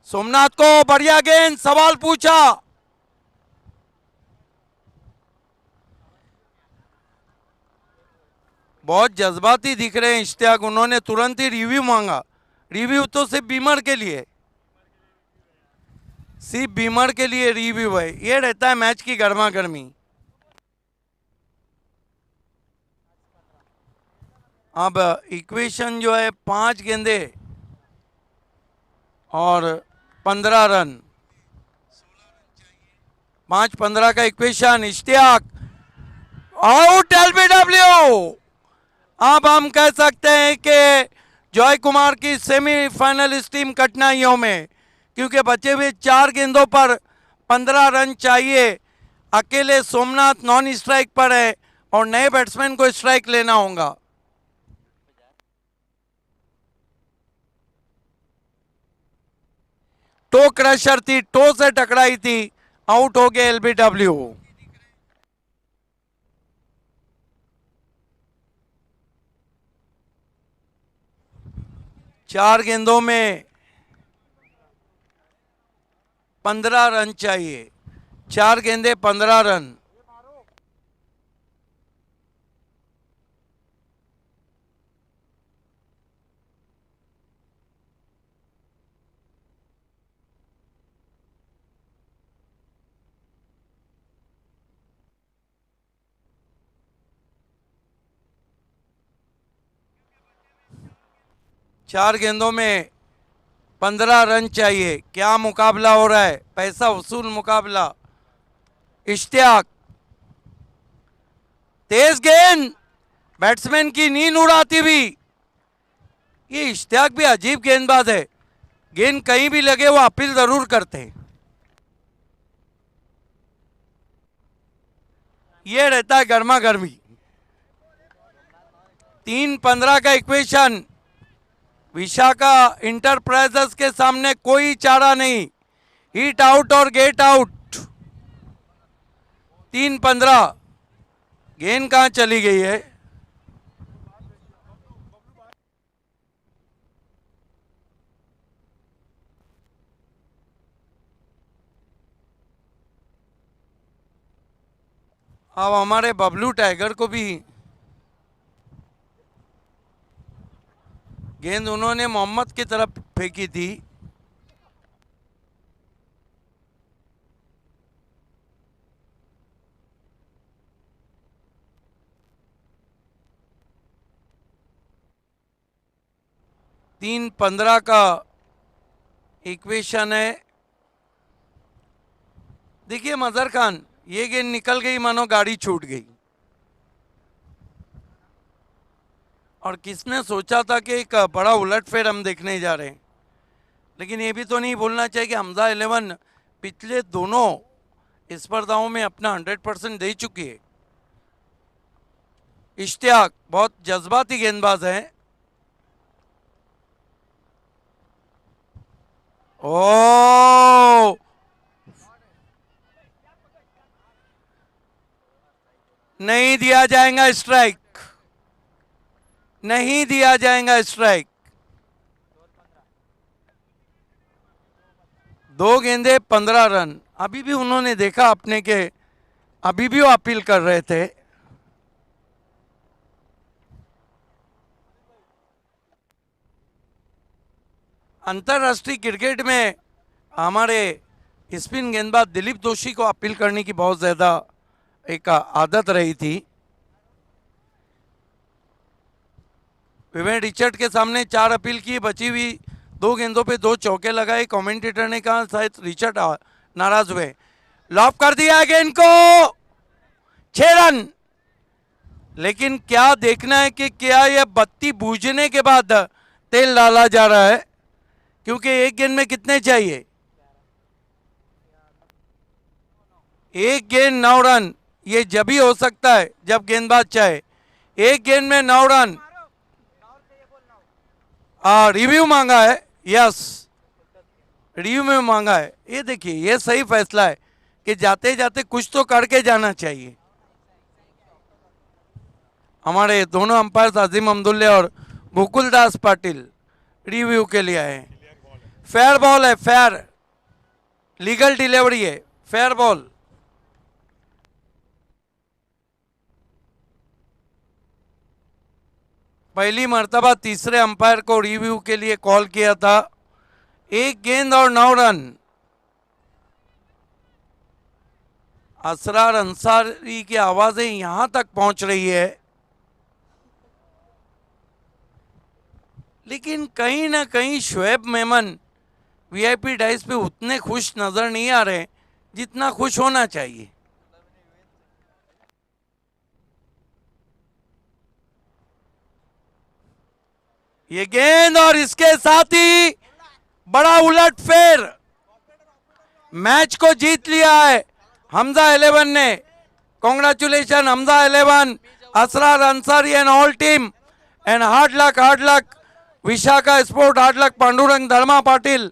सोमनाथ को बढ़िया गेंद, सवाल पूछा। बहुत जज्बाती दिख रहे हैं इश्तियाक, उन्होंने तुरंत ही रिव्यू मांगा। रिव्यू तो सिर्फ बीमर के लिए, सिर्फ बीमर के लिए रिव्यू है। ये रहता है मैच की गर्मा गर्मी। अब इक्वेशन जो है 5 गेंदे और 15 रन, 5-15 का इक्वेशन। Ishtiyaq out, LBW. अब हम कह सकते हैं कि जॉय कुमार की सेमीफाइनलिस्ट टीम कठिनाइयों में, क्योंकि बचे हुए 4 गेंदों पर 15 रन चाहिए। अकेले सोमनाथ नॉन स्ट्राइक पर है और नए बैट्समैन को स्ट्राइक लेना होगा। टो क्रशर थी, टो से टकराई थी, आउट हो गए एलबीडब्ल्यू। चार गेंदों में 15 रन चाहिए, 4 गेंदे 15 रन। चार गेंदों में 15 रन चाहिए। क्या मुकाबला हो रहा है, पैसा वसूल मुकाबला। इश्तियाक, तेज गेंद, बैट्समैन की नींद उड़ाती हुई। ये इश्तियाक भी अजीब गेंदबाज है, गेंद कहीं भी लगे वो अपील जरूर करते हैं। ये रहता है गर्मा गर्मी। 3-15 का इक्वेशन। विशाखा इंटरप्राइजेस के सामने कोई चारा नहीं, हिट आउट और गेट आउट। 3-15। गेंद कहां चली गई है? अब हमारे बबलू टाइगर को भी गेंद उन्होंने मोहम्मद की तरफ फेंकी थी। तीन 15 का इक्वेशन है। देखिए मजहर खान, ये गेंद निकल गई मानो गाड़ी छूट गई। और किसने सोचा था कि एक बड़ा उलटफेर हम देखने जा रहे हैं। लेकिन ये भी तो नहीं भूलना चाहिए कि हमजा 11 पिछले दोनों स्पर्धाओं में अपना 100% दे चुकी है। इश्तियाक बहुत जज्बाती गेंदबाज है। ओ नहीं दिया जाएगा स्ट्राइक, नहीं दिया जाएगा स्ट्राइक। 2 गेंदे 15 रन। अभी भी उन्होंने देखा अपने के, अभी भी वो अपील कर रहे थे। अंतरराष्ट्रीय क्रिकेट में हमारे स्पिन गेंदबाज दिलीप जोशी को अपील करने की बहुत ज्यादा एक आदत रही थी। विवेक रिचर्ड के सामने 4 अपील की, बची हुई 2 गेंदों पे 2 चौके लगाए। कमेंटेटर ने कहा शायद रिचर्ड नाराज हुए। लॉप कर दिया गेंद को, 6 रन। लेकिन क्या देखना है कि क्या यह बत्ती बूझने के बाद तेल डाला जा रहा है, क्योंकि एक गेंद में कितने चाहिए? 1 गेंद 9 रन। ये जब ही हो सकता है जब गेंदबाज चाहे। 1 गेंद में 9 रन। रिव्यू मांगा है, यस रिव्यू में मांगा है। ये देखिए, ये सही फैसला है कि जाते जाते कुछ तो करके जाना चाहिए। हमारे दोनों अंपायर अजीम अब्दुल्ला और मुकुल दास पाटिल रिव्यू के लिए आए। फेयर बॉल है, फेयर लीगल डिलीवरी है, फेयर बॉल। पहली मर्तबा तीसरे अंपायर को रिव्यू के लिए कॉल किया था। 1 गेंद और 9 रन। असरार अंसारी की आवाजें यहां तक पहुंच रही है, लेकिन कहीं ना कहीं शोएब मेमन वीआईपी डाइस पे उतने खुश नजर नहीं आ रहे जितना खुश होना चाहिए। ये गेंद और इसके साथ ही बड़ा उलटफेर, मैच को जीत लिया है हमजा 11 ने। Congratulation Hamza 11, Asrar Ansari and all team, and hard luck Vishakha sport, hard luck Pandurang Dharma Patil,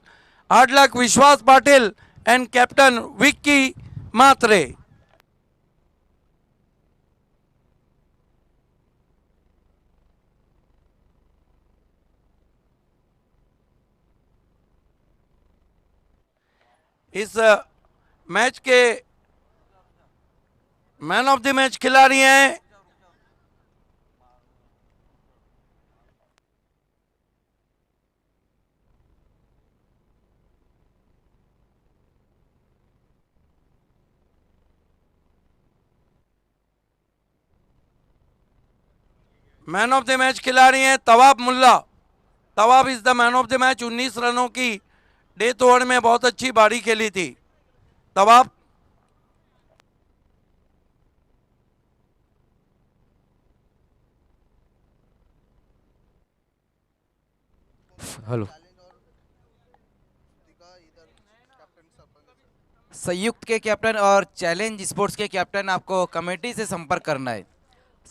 Hard luck Vishwas Patil and Captain Vicky Matre. इस मैच के मैन ऑफ द मैच खिलाड़ी हैं Tawab Mulla. Tawab is the man of the match. 19 रनों की डेथ ओवर में बहुत अच्छी बारी खेली थी तवाब। हेलो, संयुक्त के कैप्टन और चैलेंज स्पोर्ट्स के कैप्टन आपको कमेटी से संपर्क करना है।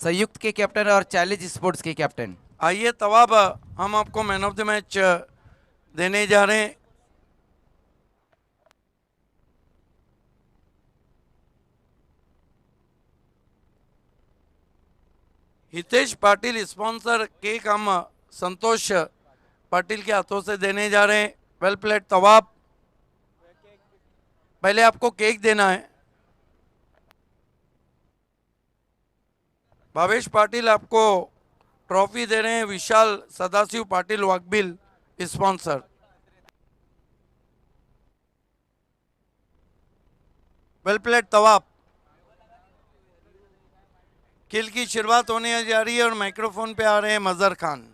संयुक्त के कैप्टन और चैलेंज स्पोर्ट्स के कैप्टन। आइए तवाब, हम आपको मैन ऑफ द मैच देने जा रहे हैं। हितेश पाटिल स्पॉन्सर केक हम संतोष पाटिल के हाथों से देने जा रहे हैं। Well played तवाब। पहले आपको केक देना है। भावेश पाटिल आपको ट्रॉफी दे रहे हैं। विशाल सदाशिव पाटिल वाकबिल स्पॉन्सर। Well played Tawab. खेल की शुरुआत होने जा रही है और माइक्रोफोन पे आ रहे हैं मजहर खान।